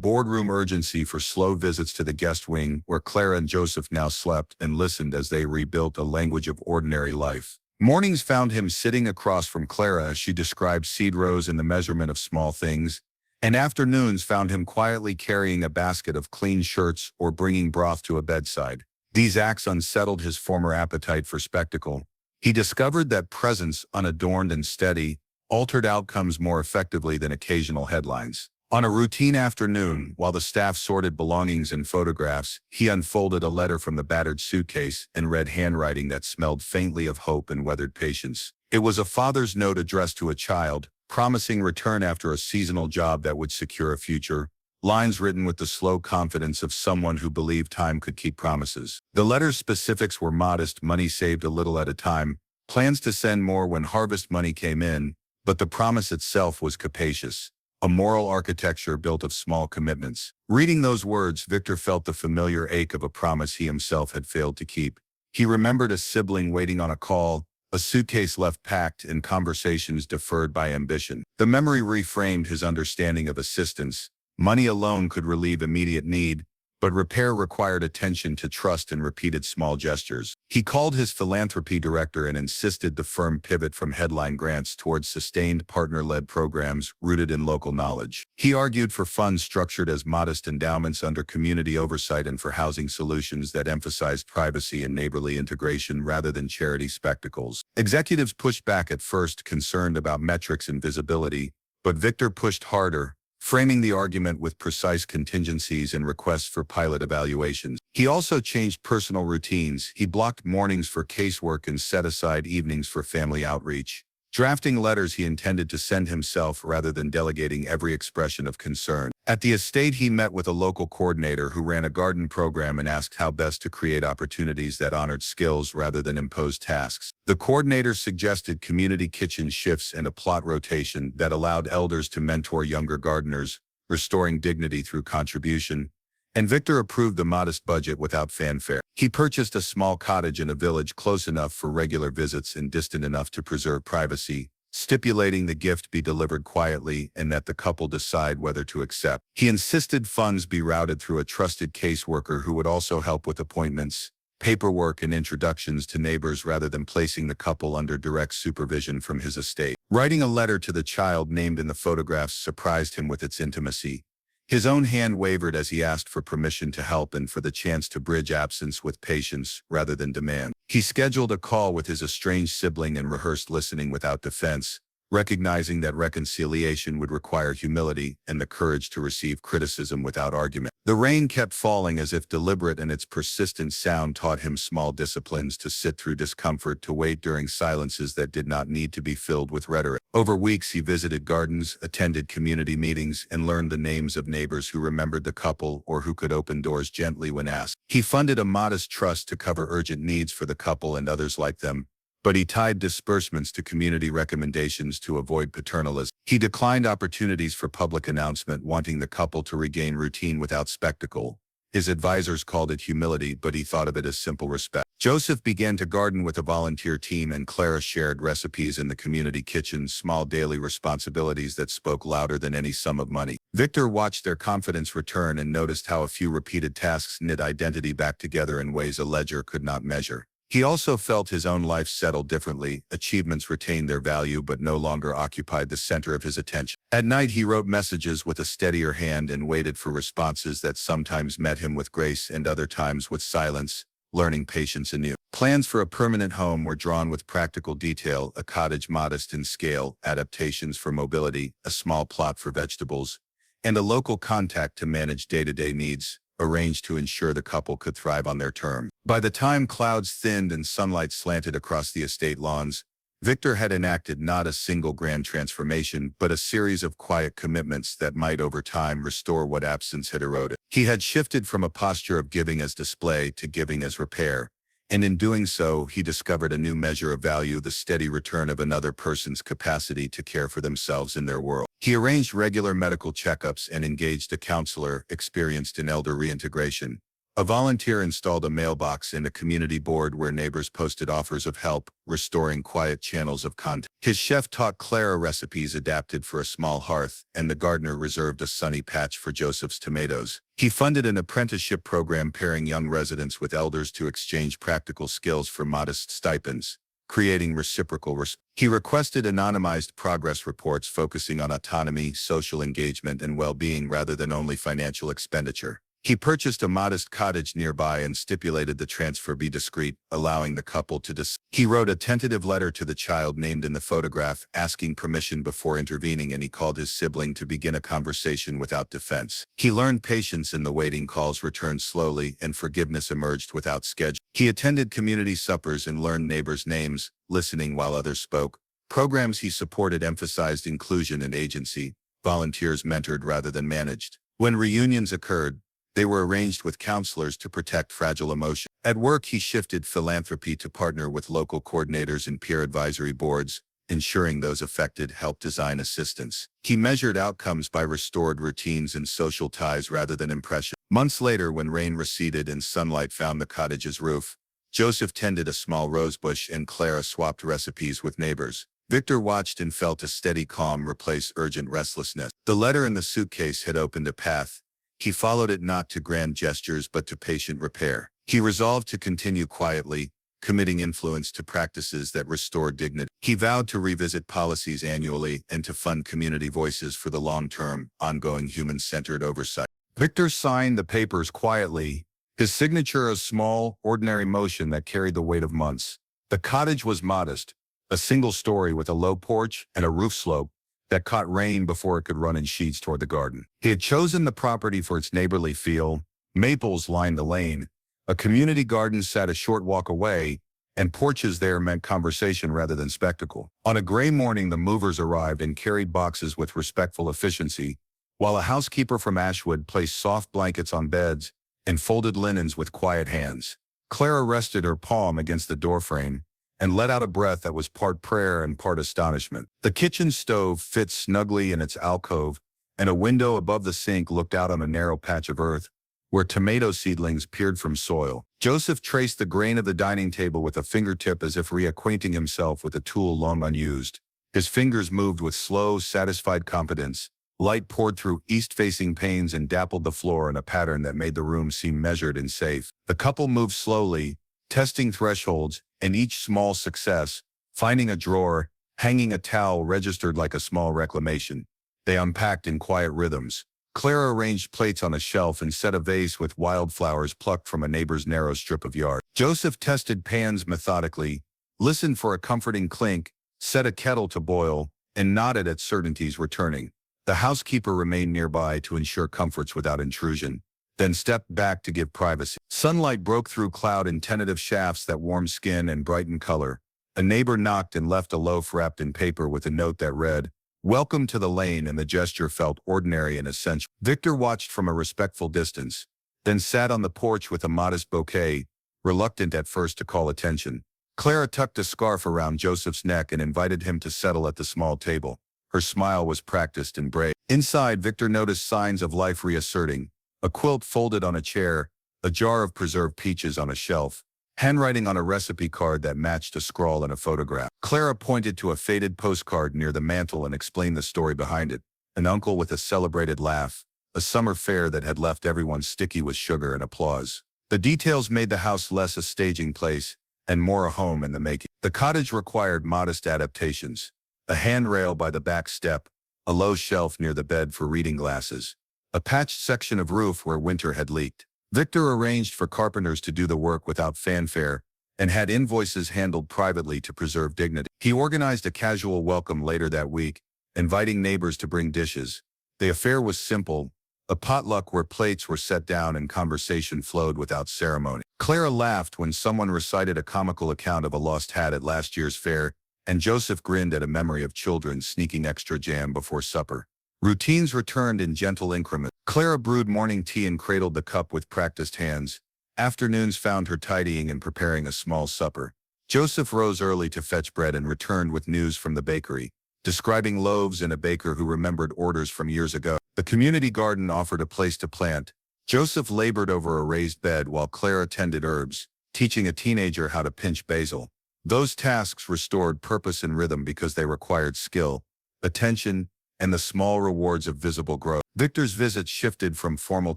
boardroom urgency for slow visits to the guest wing, where Clara and Joseph now slept, and listened as they rebuilt a language of ordinary life. Mornings found him sitting across from Clara as she described seed rows and the measurement of small things, and afternoons found him quietly carrying a basket of clean shirts or bringing broth to a bedside. These acts unsettled his former appetite for spectacle. He discovered that presence, unadorned and steady, altered outcomes more effectively than occasional headlines. On a routine afternoon, while the staff sorted belongings and photographs, he unfolded a letter from the battered suitcase and read handwriting that smelled faintly of hope and weathered patience. It was a father's note addressed to a child, promising return after a seasonal job that would secure a future, lines written with the slow confidence of someone who believed time could keep promises. The letter's specifics were modest: money saved a little at a time, plans to send more when harvest money came in, but the promise itself was capacious. A moral architecture built of small commitments. Reading those words, Victor felt the familiar ache of a promise he himself had failed to keep. He remembered a sibling waiting on a call, a suitcase left packed, and conversations deferred by ambition. The memory reframed his understanding of assistance. Money alone could relieve immediate need, but repair required attention to trust and repeated small gestures. He called his philanthropy director and insisted the firm pivot from headline grants towards sustained partner-led programs rooted in local knowledge. He argued for funds structured as modest endowments under community oversight and for housing solutions that emphasized privacy and neighborly integration rather than charity spectacles. Executives pushed back at first, concerned about metrics and visibility, but Victor pushed harder, framing the argument with precise contingencies and requests for pilot evaluations. He also changed personal routines. He blocked mornings for casework and set aside evenings for family outreach, drafting letters he intended to send himself rather than delegating every expression of concern. At the estate, he met with a local coordinator who ran a garden program and asked how best to create opportunities that honored skills rather than imposed tasks. The coordinator suggested community kitchen shifts and a plot rotation that allowed elders to mentor younger gardeners, restoring dignity through contribution. And Victor approved the modest budget without fanfare. He purchased a small cottage in a village close enough for regular visits and distant enough to preserve privacy, stipulating the gift be delivered quietly and that the couple decide whether to accept. He insisted funds be routed through a trusted caseworker who would also help with appointments, paperwork, and introductions to neighbors rather than placing the couple under direct supervision from his estate. Writing a letter to the child named in the photographs surprised him with its intimacy. His own hand wavered as he asked for permission to help and for the chance to bridge absence with patience rather than demand. He scheduled a call with his estranged sibling and rehearsed listening without defense, recognizing that reconciliation would require humility and the courage to receive criticism without argument. The rain kept falling as if deliberate, and its persistent sound taught him small disciplines to sit through discomfort, to wait during silences that did not need to be filled with rhetoric. Over weeks, he visited gardens, attended community meetings, and learned the names of neighbors who remembered the couple or who could open doors gently when asked. He funded a modest trust to cover urgent needs for the couple and others like them, but he tied disbursements to community recommendations to avoid paternalism. He declined opportunities for public announcement, wanting the couple to regain routine without spectacle. His advisors called it humility, but he thought of it as simple respect. Joseph began to garden with a volunteer team, and Clara shared recipes in the community kitchen, small daily responsibilities that spoke louder than any sum of money. Victor watched their confidence return and noticed how a few repeated tasks knit identity back together in ways a ledger could not measure. He also felt his own life settled differently. Achievements retained their value but no longer occupied the center of his attention. At night, he wrote messages with a steadier hand and waited for responses that sometimes met him with grace and other times with silence, learning patience anew. Plans for a permanent home were drawn with practical detail: a cottage modest in scale, adaptations for mobility, a small plot for vegetables, and a local contact to manage day-to-day needs, arranged to ensure the couple could thrive on their terms. By the time clouds thinned and sunlight slanted across the estate lawns, Victor had enacted not a single grand transformation, but a series of quiet commitments that might over time restore what absence had eroded. He had shifted from a posture of giving as display to giving as repair, and in doing so, he discovered a new measure of value: the steady return of another person's capacity to care for themselves in their world. He arranged regular medical checkups and engaged a counselor experienced in elder reintegration. A volunteer installed a mailbox and a community board where neighbors posted offers of help, restoring quiet channels of contact. His chef taught Clara recipes adapted for a small hearth, and the gardener reserved a sunny patch for Joseph's tomatoes. He funded an apprenticeship program pairing young residents with elders to exchange practical skills for modest stipends, creating reciprocal respect. He requested anonymized progress reports focusing on autonomy, social engagement, and well-being rather than only financial expenditure. He purchased a modest cottage nearby and stipulated the transfer be discreet, allowing the couple to decide. He wrote a tentative letter to the child named in the photograph, asking permission before intervening, and he called his sibling to begin a conversation without defense. He learned patience in the waiting. Calls returned slowly, and forgiveness emerged without schedule. He attended community suppers and learned neighbors' names, listening while others spoke. Programs he supported emphasized inclusion and agency. Volunteers mentored rather than managed. When reunions occurred, they were arranged with counselors to protect fragile emotions. At work, he shifted philanthropy to partner with local coordinators and peer advisory boards, ensuring those affected helped design assistance. He measured outcomes by restored routines and social ties rather than impression. Months later, when rain receded and sunlight found the cottage's roof, Joseph tended a small rosebush and Clara swapped recipes with neighbors. Victor watched and felt a steady calm replace urgent restlessness. The letter in the suitcase had opened a path. He followed it not to grand gestures but to patient repair. He resolved to continue quietly, committing influence to practices that restored dignity. He vowed to revisit policies annually and to fund community voices for the long-term, ongoing human-centered oversight. Victor signed the papers quietly, his signature a small, ordinary motion that carried the weight of months. The cottage was modest, a single story with a low porch and a roof slope that caught rain before it could run in sheets toward the garden. He had chosen the property for its neighborly feel. Maples lined the lane, a community garden sat a short walk away, and porches there meant conversation rather than spectacle. On a gray morning, the movers arrived and carried boxes with respectful efficiency, while a housekeeper from Ashwood placed soft blankets on beds and folded linens with quiet hands. Clara rested her palm against the doorframe and let out a breath that was part prayer and part astonishment. The kitchen stove fit snugly in its alcove, and a window above the sink looked out on a narrow patch of earth where tomato seedlings peered from soil. Joseph traced the grain of the dining table with a fingertip as if reacquainting himself with a tool long unused. His fingers moved with slow, satisfied confidence. Light poured through east-facing panes and dappled the floor in a pattern that made the room seem measured and safe. The couple moved slowly, testing thresholds, and each small success, finding a drawer, hanging a towel, registered like a small reclamation. They unpacked in quiet rhythms. Clara arranged plates on a shelf and set a vase with wildflowers plucked from a neighbor's narrow strip of yard. Joseph tested pans methodically, listened for a comforting clink, set a kettle to boil, and nodded at certainties returning. The housekeeper remained nearby to ensure comforts without intrusion. then stepped back to give privacy. Sunlight broke through cloud in tentative shafts that warmed skin and brightened color. A neighbor knocked and left a loaf wrapped in paper with a note that read, "Welcome to the lane," and the gesture felt ordinary and essential. Victor watched from a respectful distance, then sat on the porch with a modest bouquet, reluctant at first to call attention. Clara tucked a scarf around Joseph's neck and invited him to settle at the small table. Her smile was practiced and brave. Inside, Victor noticed signs of life reasserting: a quilt folded on a chair, a jar of preserved peaches on a shelf, handwriting on a recipe card that matched a scrawl in a photograph. Clara pointed to a faded postcard near the mantel and explained the story behind it: an uncle with a celebrated laugh, a summer fair that had left everyone sticky with sugar and applause. The details made the house less a staging place and more a home in the making. The cottage required modest adaptations: a handrail by the back step, a low shelf near the bed for reading glasses, a patched section of roof where winter had leaked. Victor arranged for carpenters to do the work without fanfare and had invoices handled privately to preserve dignity. He organized a casual welcome later that week, inviting neighbors to bring dishes. The affair was simple: a potluck where plates were set down and conversation flowed without ceremony. Clara laughed when someone recited a comical account of a lost hat at last year's fair, and Joseph grinned at a memory of children sneaking extra jam before supper. Routines returned in gentle increments. Clara brewed morning tea and cradled the cup with practiced hands. Afternoons found her tidying and preparing a small supper. Joseph rose early to fetch bread and returned with news from the bakery, describing loaves and a baker who remembered orders from years ago. The community garden offered a place to plant. Joseph labored over a raised bed while Clara tended herbs, teaching a teenager how to pinch basil. Those tasks restored purpose and rhythm because they required skill, attention, and the small rewards of visible growth. Victor's visits shifted from formal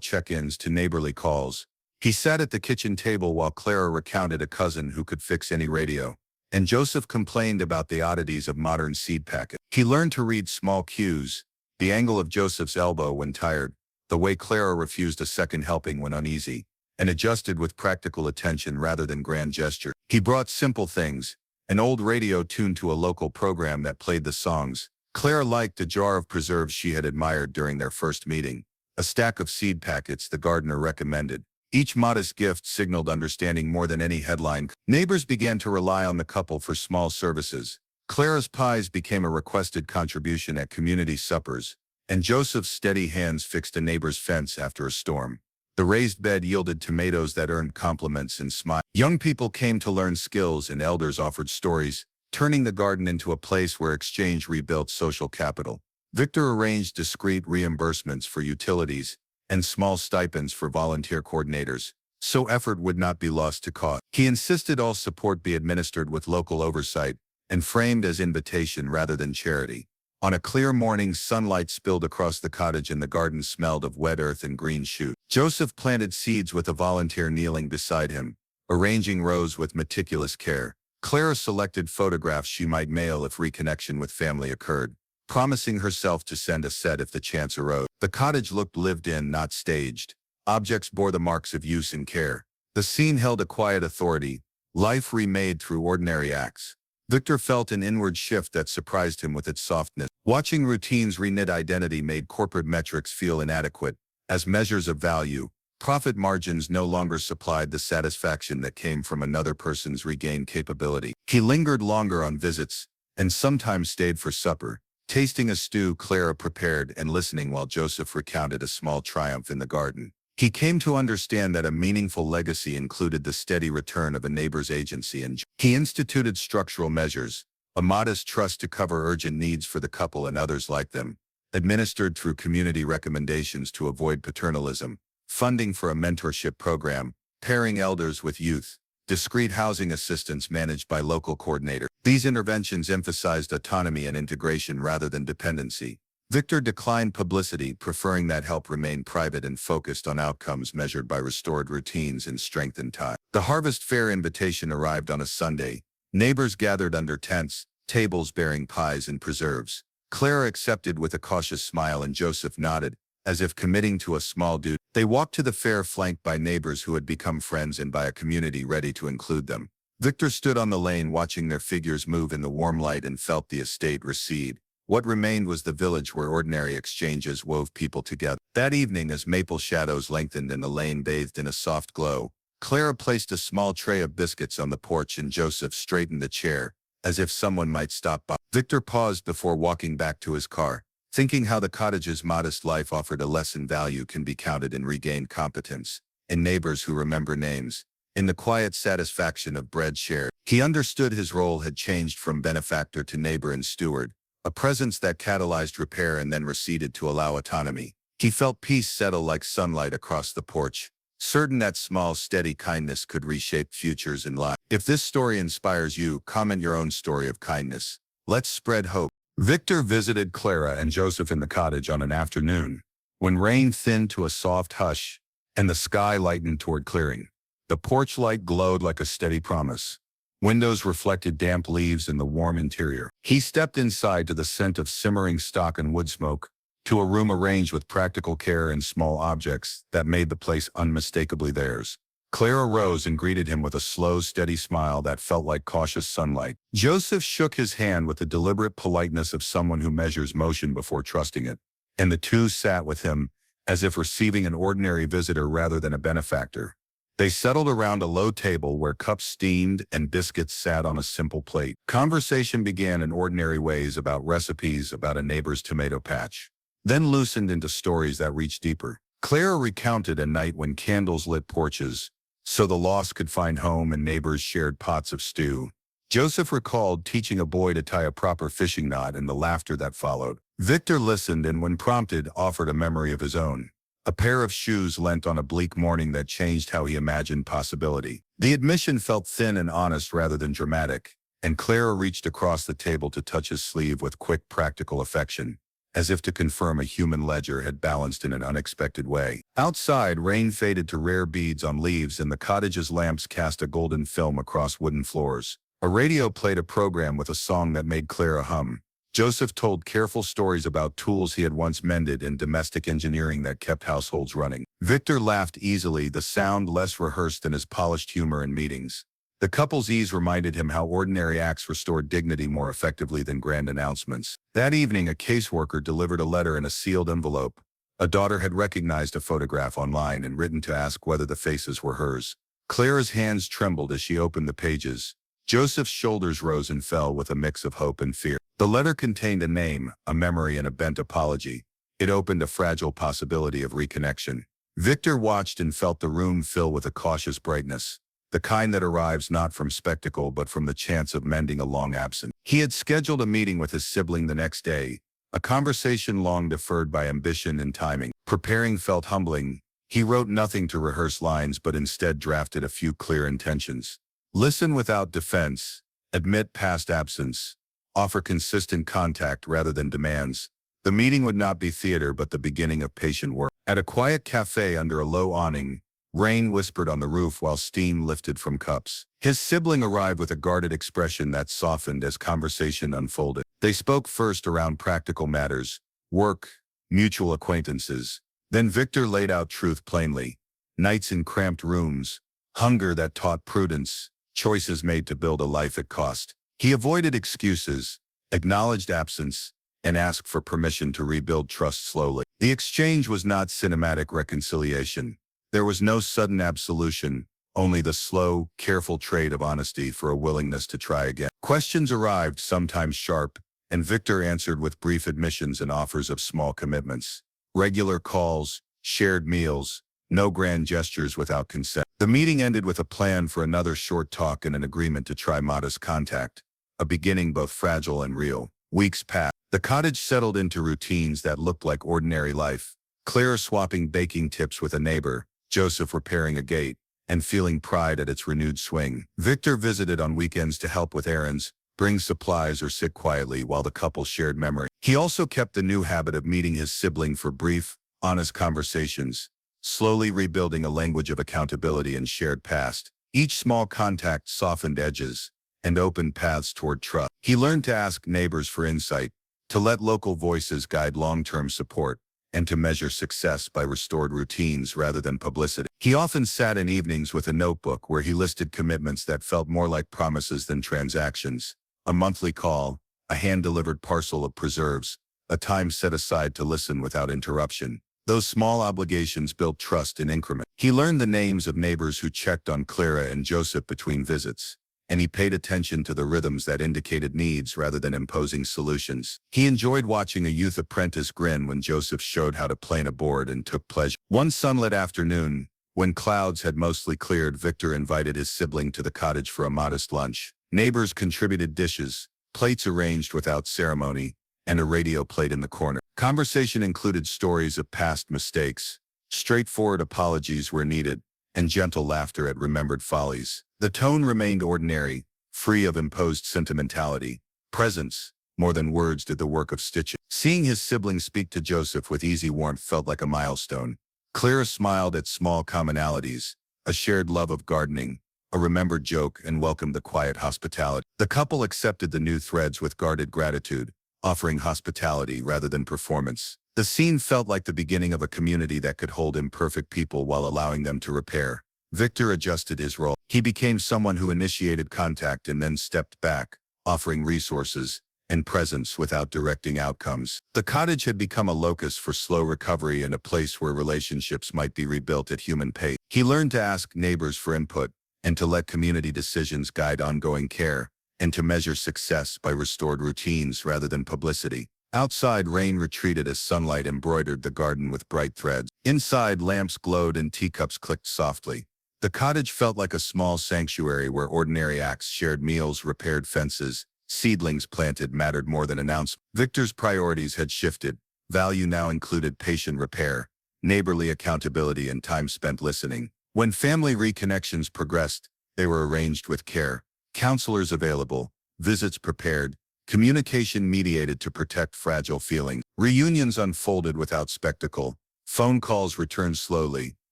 check-ins to neighborly calls. He sat at the kitchen table while Clara recounted a cousin who could fix any radio, and Joseph complained about the oddities of modern seed packets. He learned to read small cues: the angle of Joseph's elbow when tired, the way Clara refused a second helping when uneasy, and adjusted with practical attention rather than grand gesture. He brought simple things: an old radio tuned to a local program that played the songs Clara liked, a jar of preserves she had admired during their first meeting, a stack of seed packets the gardener recommended. Each modest gift signaled understanding more than any headline. Neighbors began to rely on the couple for small services. Clara's pies became a requested contribution at community suppers, and Joseph's steady hands fixed a neighbor's fence after a storm. The raised bed yielded tomatoes that earned compliments and smiles. Young people came to learn skills and elders offered stories, turning the garden into a place where exchange rebuilt social capital. Victor arranged discreet reimbursements for utilities and small stipends for volunteer coordinators, so effort would not be lost to cost. He insisted all support be administered with local oversight and framed as invitation rather than charity. On a clear morning, sunlight spilled across the cottage and the garden smelled of wet earth and green shoots. Joseph planted seeds with a volunteer kneeling beside him, arranging rows with meticulous care. Clara selected photographs she might mail if reconnection with family occurred, promising herself to send a set if the chance arose. The cottage looked lived in, not staged. Objects bore the marks of use and care. The scene held a quiet authority, life remade through ordinary acts. Victor felt an inward shift that surprised him with its softness. Watching routines reknit identity made corporate metrics feel inadequate. As measures of value, profit margins no longer supplied the satisfaction that came from another person's regained capability. He lingered longer on visits, and sometimes stayed for supper, tasting a stew Clara prepared and listening while Joseph recounted a small triumph in the garden. He came to understand that a meaningful legacy included the steady return of a neighbor's agency, and he instituted structural measures, a modest trust to cover urgent needs for the couple and others like them, administered through community recommendations to avoid paternalism, funding for a mentorship program, pairing elders with youth, discreet housing assistance managed by local coordinators. These interventions emphasized autonomy and integration rather than dependency. Victor declined publicity, preferring that help remain private and focused on outcomes measured by restored routines and strengthened ties. The harvest fair invitation arrived on a Sunday. Neighbors gathered under tents, tables bearing pies and preserves. Clara accepted with a cautious smile and Joseph nodded, as if committing to a small duty. They walked to the fair flanked by neighbors who had become friends and by a community ready to include them. Victor stood on the lane watching their figures move in the warm light and felt the estate recede, What remained was the village where ordinary exchanges wove people together. That evening, as maple shadows lengthened and the lane bathed in a soft glow, Clara placed a small tray of biscuits on the porch and Joseph straightened the chair, as if someone might stop by. Victor paused before walking back to his car, thinking how the cottage's modest life offered a lesson value can be counted in regained competence, in neighbors who remember names, in the quiet satisfaction of bread shared. He understood his role had changed from benefactor to neighbor and steward, a presence that catalyzed repair and then receded to allow autonomy. He felt peace settle like sunlight across the porch, certain that small, steady kindness could reshape futures in life. If this story inspires you, comment your own story of kindness. Let's spread hope. Victor visited Clara and Joseph in the cottage on an afternoon, when rain thinned to a soft hush and the sky lightened toward clearing. The porch light glowed like a steady promise. Windows reflected damp leaves in the warm interior. He stepped inside to the scent of simmering stock and wood smoke, to a room arranged with practical care and small objects that made the place unmistakably theirs. Clara rose and greeted him with a slow, steady smile that felt like cautious sunlight. Joseph shook his hand with the deliberate politeness of someone who measures motion before trusting it, and the two sat with him, as if receiving an ordinary visitor rather than a benefactor. They settled around a low table where cups steamed and biscuits sat on a simple plate. Conversation began in ordinary ways about recipes, about a neighbor's tomato patch, then loosened into stories that reached deeper. Clara recounted a night when candles lit porches, so the lost could find home and neighbors shared pots of stew. Joseph recalled teaching a boy to tie a proper fishing knot and the laughter that followed. Victor listened and, when prompted, offered a memory of his own. A pair of shoes lent on a bleak morning that changed how he imagined possibility. The admission felt thin and honest rather than dramatic, and Clara reached across the table to touch his sleeve with quick, practical affection, as if to confirm a human ledger had balanced in an unexpected way. Outside, rain faded to rare beads on leaves and the cottage's lamps cast a golden film across wooden floors. A radio played a program with a song that made Clara hum. Joseph told careful stories about tools he had once mended and domestic engineering that kept households running. Victor laughed easily, the sound less rehearsed than his polished humor in meetings. The couple's ease reminded him how ordinary acts restored dignity more effectively than grand announcements. That evening, a caseworker delivered a letter in a sealed envelope. A daughter had recognized a photograph online and written to ask whether the faces were hers. Clara's hands trembled as she opened the pages. Joseph's shoulders rose and fell with a mix of hope and fear. The letter contained a name, a memory, and a bent apology. It opened a fragile possibility of reconnection. Victor watched and felt the room fill with a cautious brightness, the kind that arrives not from spectacle but from the chance of mending a long absence. He had scheduled a meeting with his sibling the next day, a conversation long deferred by ambition and timing. Preparing felt humbling. He wrote nothing to rehearse lines but instead drafted a few clear intentions. Listen without defense, admit past absence, offer consistent contact rather than demands. The meeting would not be theater but the beginning of patient work. At a quiet cafe under a low awning, rain whispered on the roof while steam lifted from cups. His sibling arrived with a guarded expression that softened as conversation unfolded. They spoke first around practical matters, work, mutual acquaintances. Then Victor laid out truth plainly. Nights in cramped rooms, hunger that taught prudence, choices made to build a life at cost. He avoided excuses, acknowledged absence, and asked for permission to rebuild trust slowly. The exchange was not cinematic reconciliation. There was no sudden absolution, only the slow, careful trade of honesty for a willingness to try again. Questions arrived, sometimes sharp, and Victor answered with brief admissions and offers of small commitments. Regular calls, shared meals, no grand gestures without consent. The meeting ended with a plan for another short talk and an agreement to try modest contact, a beginning both fragile and real. Weeks passed. The cottage settled into routines that looked like ordinary life. Clara swapping baking tips with a neighbor, Joseph repairing a gate, and feeling pride at its renewed swing. Victor visited on weekends to help with errands, bring supplies, or sit quietly while the couple shared memory. He also kept the new habit of meeting his sibling for brief, honest conversations, slowly rebuilding a language of accountability and shared past. Each small contact softened edges and opened paths toward trust. He learned to ask neighbors for insight, to let local voices guide long-term support, and to measure success by restored routines rather than publicity. He often sat in evenings with a notebook where he listed commitments that felt more like promises than transactions. A monthly call, a hand-delivered parcel of preserves, a time set aside to listen without interruption. Those small obligations built trust in increments. He learned the names of neighbors who checked on Clara and Joseph between visits, and he paid attention to the rhythms that indicated needs rather than imposing solutions. He enjoyed watching a youth apprentice grin when Joseph showed how to plane a board and took pleasure. One sunlit afternoon, when clouds had mostly cleared, Victor invited his sibling to the cottage for a modest lunch. Neighbors contributed dishes, plates arranged without ceremony, and a radio played in the corner. Conversation included stories of past mistakes, straightforward apologies where needed, and gentle laughter at remembered follies. The tone remained ordinary, free of imposed sentimentality. Presence, more than words, did the work of stitching. Seeing his sibling speak to Joseph with easy warmth felt like a milestone. Clara smiled at small commonalities, a shared love of gardening, a remembered joke, and welcomed the quiet hospitality. The couple accepted the new threads with guarded gratitude, offering hospitality rather than performance. The scene felt like the beginning of a community that could hold imperfect people while allowing them to repair. Victor adjusted his role. He became someone who initiated contact and then stepped back, offering resources and presence without directing outcomes. The cottage had become a locus for slow recovery and a place where relationships might be rebuilt at human pace. He learned to ask neighbors for input and to let community decisions guide ongoing care, and to measure success by restored routines rather than publicity. Outside, rain retreated as sunlight embroidered the garden with bright threads. Inside, lamps glowed and teacups clicked softly. The cottage felt like a small sanctuary where ordinary acts, shared meals, repaired fences, seedlings planted mattered more than announcements. Victor's priorities had shifted. Value now included patient repair, neighborly accountability, and time spent listening. When family reconnections progressed, they were arranged with care. Counselors available, visits prepared, communication mediated to protect fragile feelings. Reunions unfolded without spectacle. Phone calls returned slowly,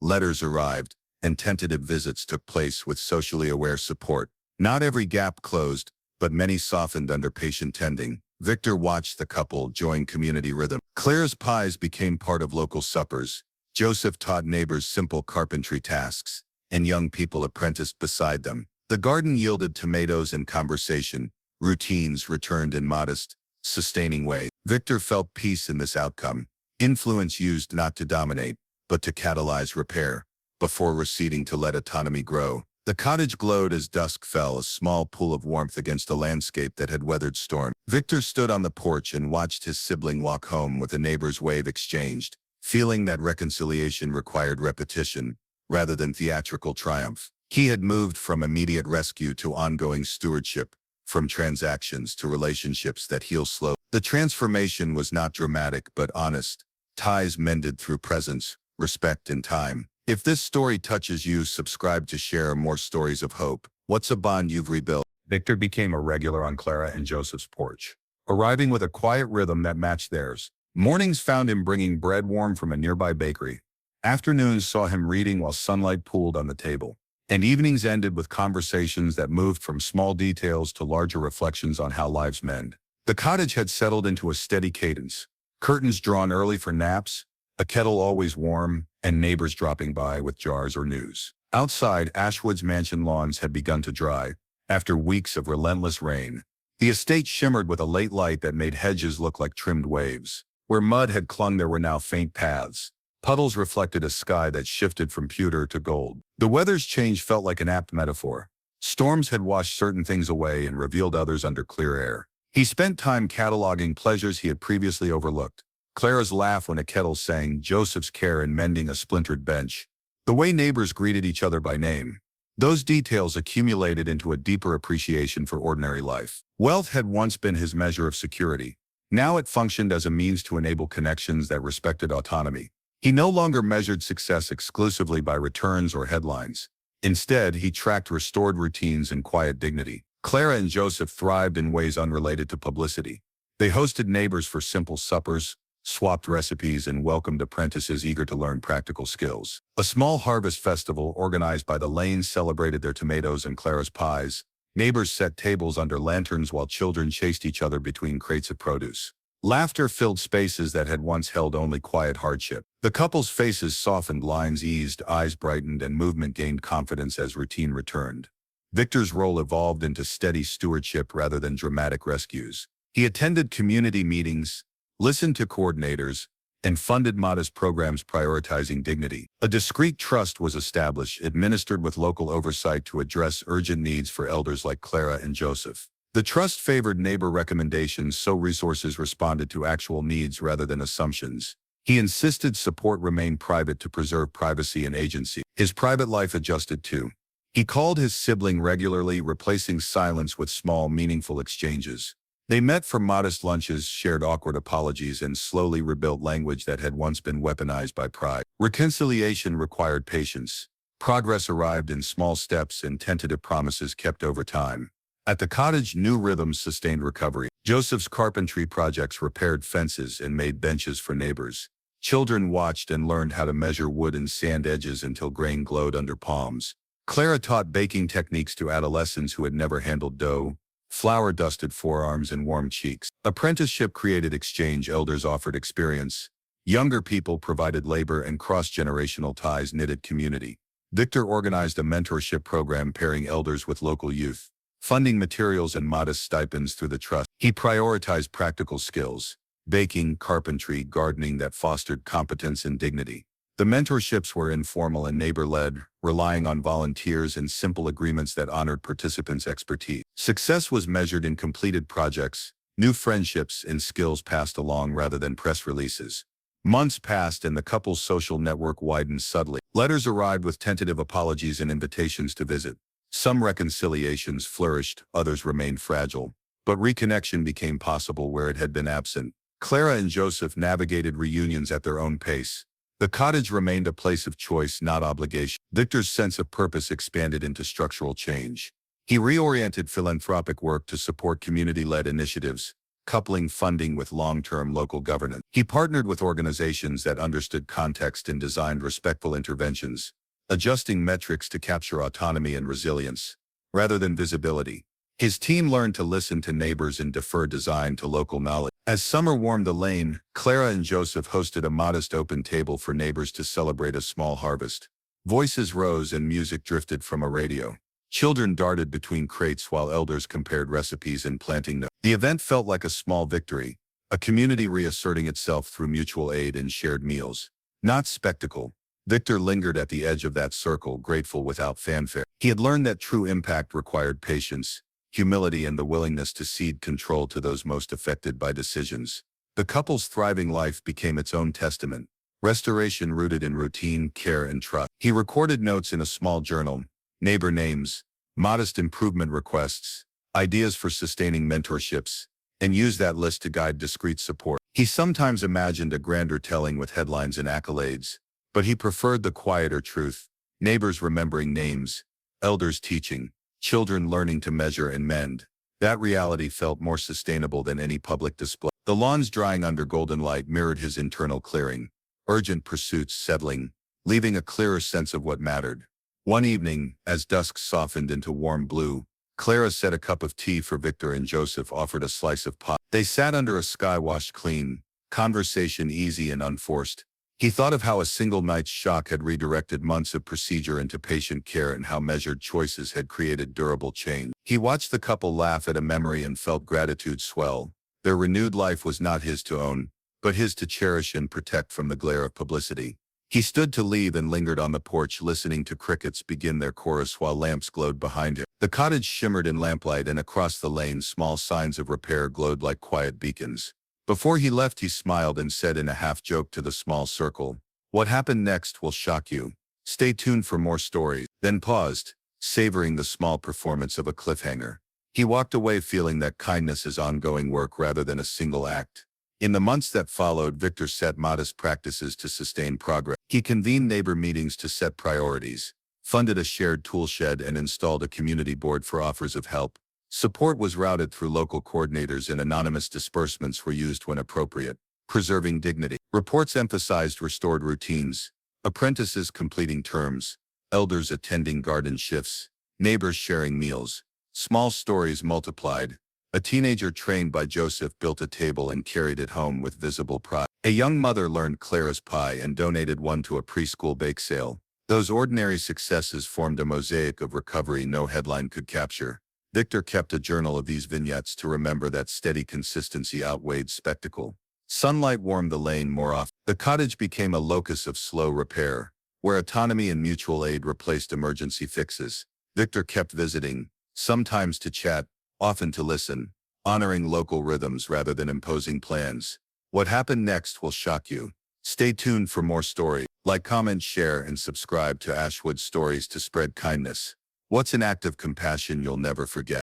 letters arrived, and tentative visits took place with socially aware support. Not every gap closed, but many softened under patient tending. Victor watched the couple join community rhythm. Clara's pies became part of local suppers. Joseph taught neighbors simple carpentry tasks, and young people apprenticed beside them. The garden yielded tomatoes and conversation. Routines returned in modest, sustaining ways. Victor felt peace in this outcome. Influence used not to dominate, but to catalyze repair, before receding to let autonomy grow. The cottage glowed as dusk fell, a small pool of warmth against a landscape that had weathered storm. Victor stood on the porch and watched his sibling walk home with a neighbor's wave exchanged, feeling that reconciliation required repetition, rather than theatrical triumph. He had moved from immediate rescue to ongoing stewardship, from transactions to relationships that heal slow. The transformation was not dramatic but honest, ties mended through presence, respect, and time. If this story touches you, subscribe to share more stories of hope. What's a bond you've rebuilt? Victor became a regular on Clara and Joseph's porch, arriving with a quiet rhythm that matched theirs. Mornings found him bringing bread warm from a nearby bakery. Afternoons saw him reading while sunlight pooled on the table. And evenings ended with conversations that moved from small details to larger reflections on how lives mend. The cottage had settled into a steady cadence. Curtains drawn early for naps, a kettle always warm, and neighbors dropping by with jars or news. Outside, Ashwood's mansion lawns had begun to dry, after weeks of relentless rain. The estate shimmered with a late light that made hedges look like trimmed waves. Where mud had clung, there were now faint paths. Puddles reflected a sky that shifted from pewter to gold. The weather's change felt like an apt metaphor. Storms had washed certain things away and revealed others under clear air. He spent time cataloging pleasures he had previously overlooked. Clara's laugh when a kettle sang, Joseph's care in mending a splintered bench, the way neighbors greeted each other by name. Those details accumulated into a deeper appreciation for ordinary life. Wealth had once been his measure of security. Now it functioned as a means to enable connections that respected autonomy. He no longer measured success exclusively by returns or headlines. Instead, he tracked restored routines and quiet dignity. Clara and Joseph thrived in ways unrelated to publicity. They hosted neighbors for simple suppers, swapped recipes, and welcomed apprentices eager to learn practical skills. A small harvest festival organized by the Lanes celebrated their tomatoes and Clara's pies. Neighbors set tables under lanterns while children chased each other between crates of produce. Laughter filled spaces that had once held only quiet hardship. The couple's faces softened, lines eased, eyes brightened, and movement gained confidence as routine returned. Victor's role evolved into steady stewardship rather than dramatic rescues. He attended community meetings, listened to coordinators, and funded modest programs prioritizing dignity. A discreet trust was established, administered with local oversight to address urgent needs for elders like Clara and Joseph. The trust favored neighbor recommendations so resources responded to actual needs rather than assumptions. He insisted support remain private to preserve privacy and agency. His private life adjusted too. He called his sibling regularly, replacing silence with small, meaningful exchanges. They met for modest lunches, shared awkward apologies, and slowly rebuilt language that had once been weaponized by pride. Reconciliation required patience. Progress arrived in small steps and tentative promises kept over time. At the cottage, new rhythms sustained recovery. Joseph's carpentry projects repaired fences and made benches for neighbors. Children watched and learned how to measure wood and sand edges until grain glowed under palms. Clara taught baking techniques to adolescents who had never handled dough. Flour dusted forearms and warmed cheeks. Apprenticeship created exchange. Elders offered experience. Younger people provided labor, and cross-generational ties knitted community. Victor organized a mentorship program pairing elders with local youth, funding materials and modest stipends through the trust. He prioritized practical skills, baking, carpentry, gardening that fostered competence and dignity. The mentorships were informal and neighbor-led, relying on volunteers and simple agreements that honored participants' expertise. Success was measured in completed projects, new friendships, and skills passed along rather than press releases. Months passed and the couple's social network widened subtly. Letters arrived with tentative apologies and invitations to visit. Some reconciliations flourished, others remained fragile, but reconnection became possible where it had been absent. Clara and Joseph navigated reunions at their own pace. The cottage remained a place of choice, not obligation. Victor's sense of purpose expanded into structural change. He reoriented philanthropic work to support community-led initiatives, coupling funding with long-term local governance. He partnered with organizations that understood context and designed respectful interventions, adjusting metrics to capture autonomy and resilience, rather than visibility. His team learned to listen to neighbors and defer design to local knowledge. As summer warmed the lane, Clara and Joseph hosted a modest open table for neighbors to celebrate a small harvest. Voices rose and music drifted from a radio. Children darted between crates while elders compared recipes and planting notes. The event felt like a small victory, a community reasserting itself through mutual aid and shared meals. Not spectacle. Victor lingered at the edge of that circle, grateful without fanfare. He had learned that true impact required patience, humility, and the willingness to cede control to those most affected by decisions. The couple's thriving life became its own testament, restoration rooted in routine, care, and trust. He recorded notes in a small journal, neighbor names, modest improvement requests, ideas for sustaining mentorships, and used that list to guide discreet support. He sometimes imagined a grander telling with headlines and accolades, but he preferred the quieter truth, neighbors remembering names, elders teaching, children learning to measure and mend. That reality felt more sustainable than any public display. The lawns drying under golden light mirrored his internal clearing, urgent pursuits settling, leaving a clearer sense of what mattered. One evening, as dusk softened into warm blue, Clara set a cup of tea for Victor and Joseph offered a slice of pie. They sat under a sky washed clean, conversation easy and unforced. He thought of how a single night's shock had redirected months of procedure into patient care and how measured choices had created durable change. He watched the couple laugh at a memory and felt gratitude swell. Their renewed life was not his to own, but his to cherish and protect from the glare of publicity. He stood to leave and lingered on the porch, listening to crickets begin their chorus while lamps glowed behind him. The cottage shimmered in lamplight, and across the lane small signs of repair glowed like quiet beacons. Before he left, he smiled and said in a half-joke to the small circle, "What happened next will shock you. Stay tuned for more stories." Then paused, savoring the small performance of a cliffhanger. He walked away feeling that kindness is ongoing work rather than a single act. In the months that followed, Victor set modest practices to sustain progress. He convened neighbor meetings to set priorities, funded a shared tool shed, and installed a community board for offers of help. Support was routed through local coordinators, and anonymous disbursements were used when appropriate, preserving dignity. Reports emphasized restored routines, apprentices completing terms, elders attending garden shifts, neighbors sharing meals. Small stories multiplied. A teenager trained by Joseph built a table and carried it home with visible pride. A young mother learned Clara's pie and donated one to a preschool bake sale. Those ordinary successes formed a mosaic of recovery no headline could capture. Victor kept a journal of these vignettes to remember that steady consistency outweighed spectacle. Sunlight warmed the lane more often. The cottage became a locus of slow repair, where autonomy and mutual aid replaced emergency fixes. Victor kept visiting, sometimes to chat, often to listen, honoring local rhythms rather than imposing plans. What happened next will shock you. Stay tuned for more stories. Like, comment, share, and subscribe to Ashwood Stories to spread kindness. What's an act of compassion you'll never forget?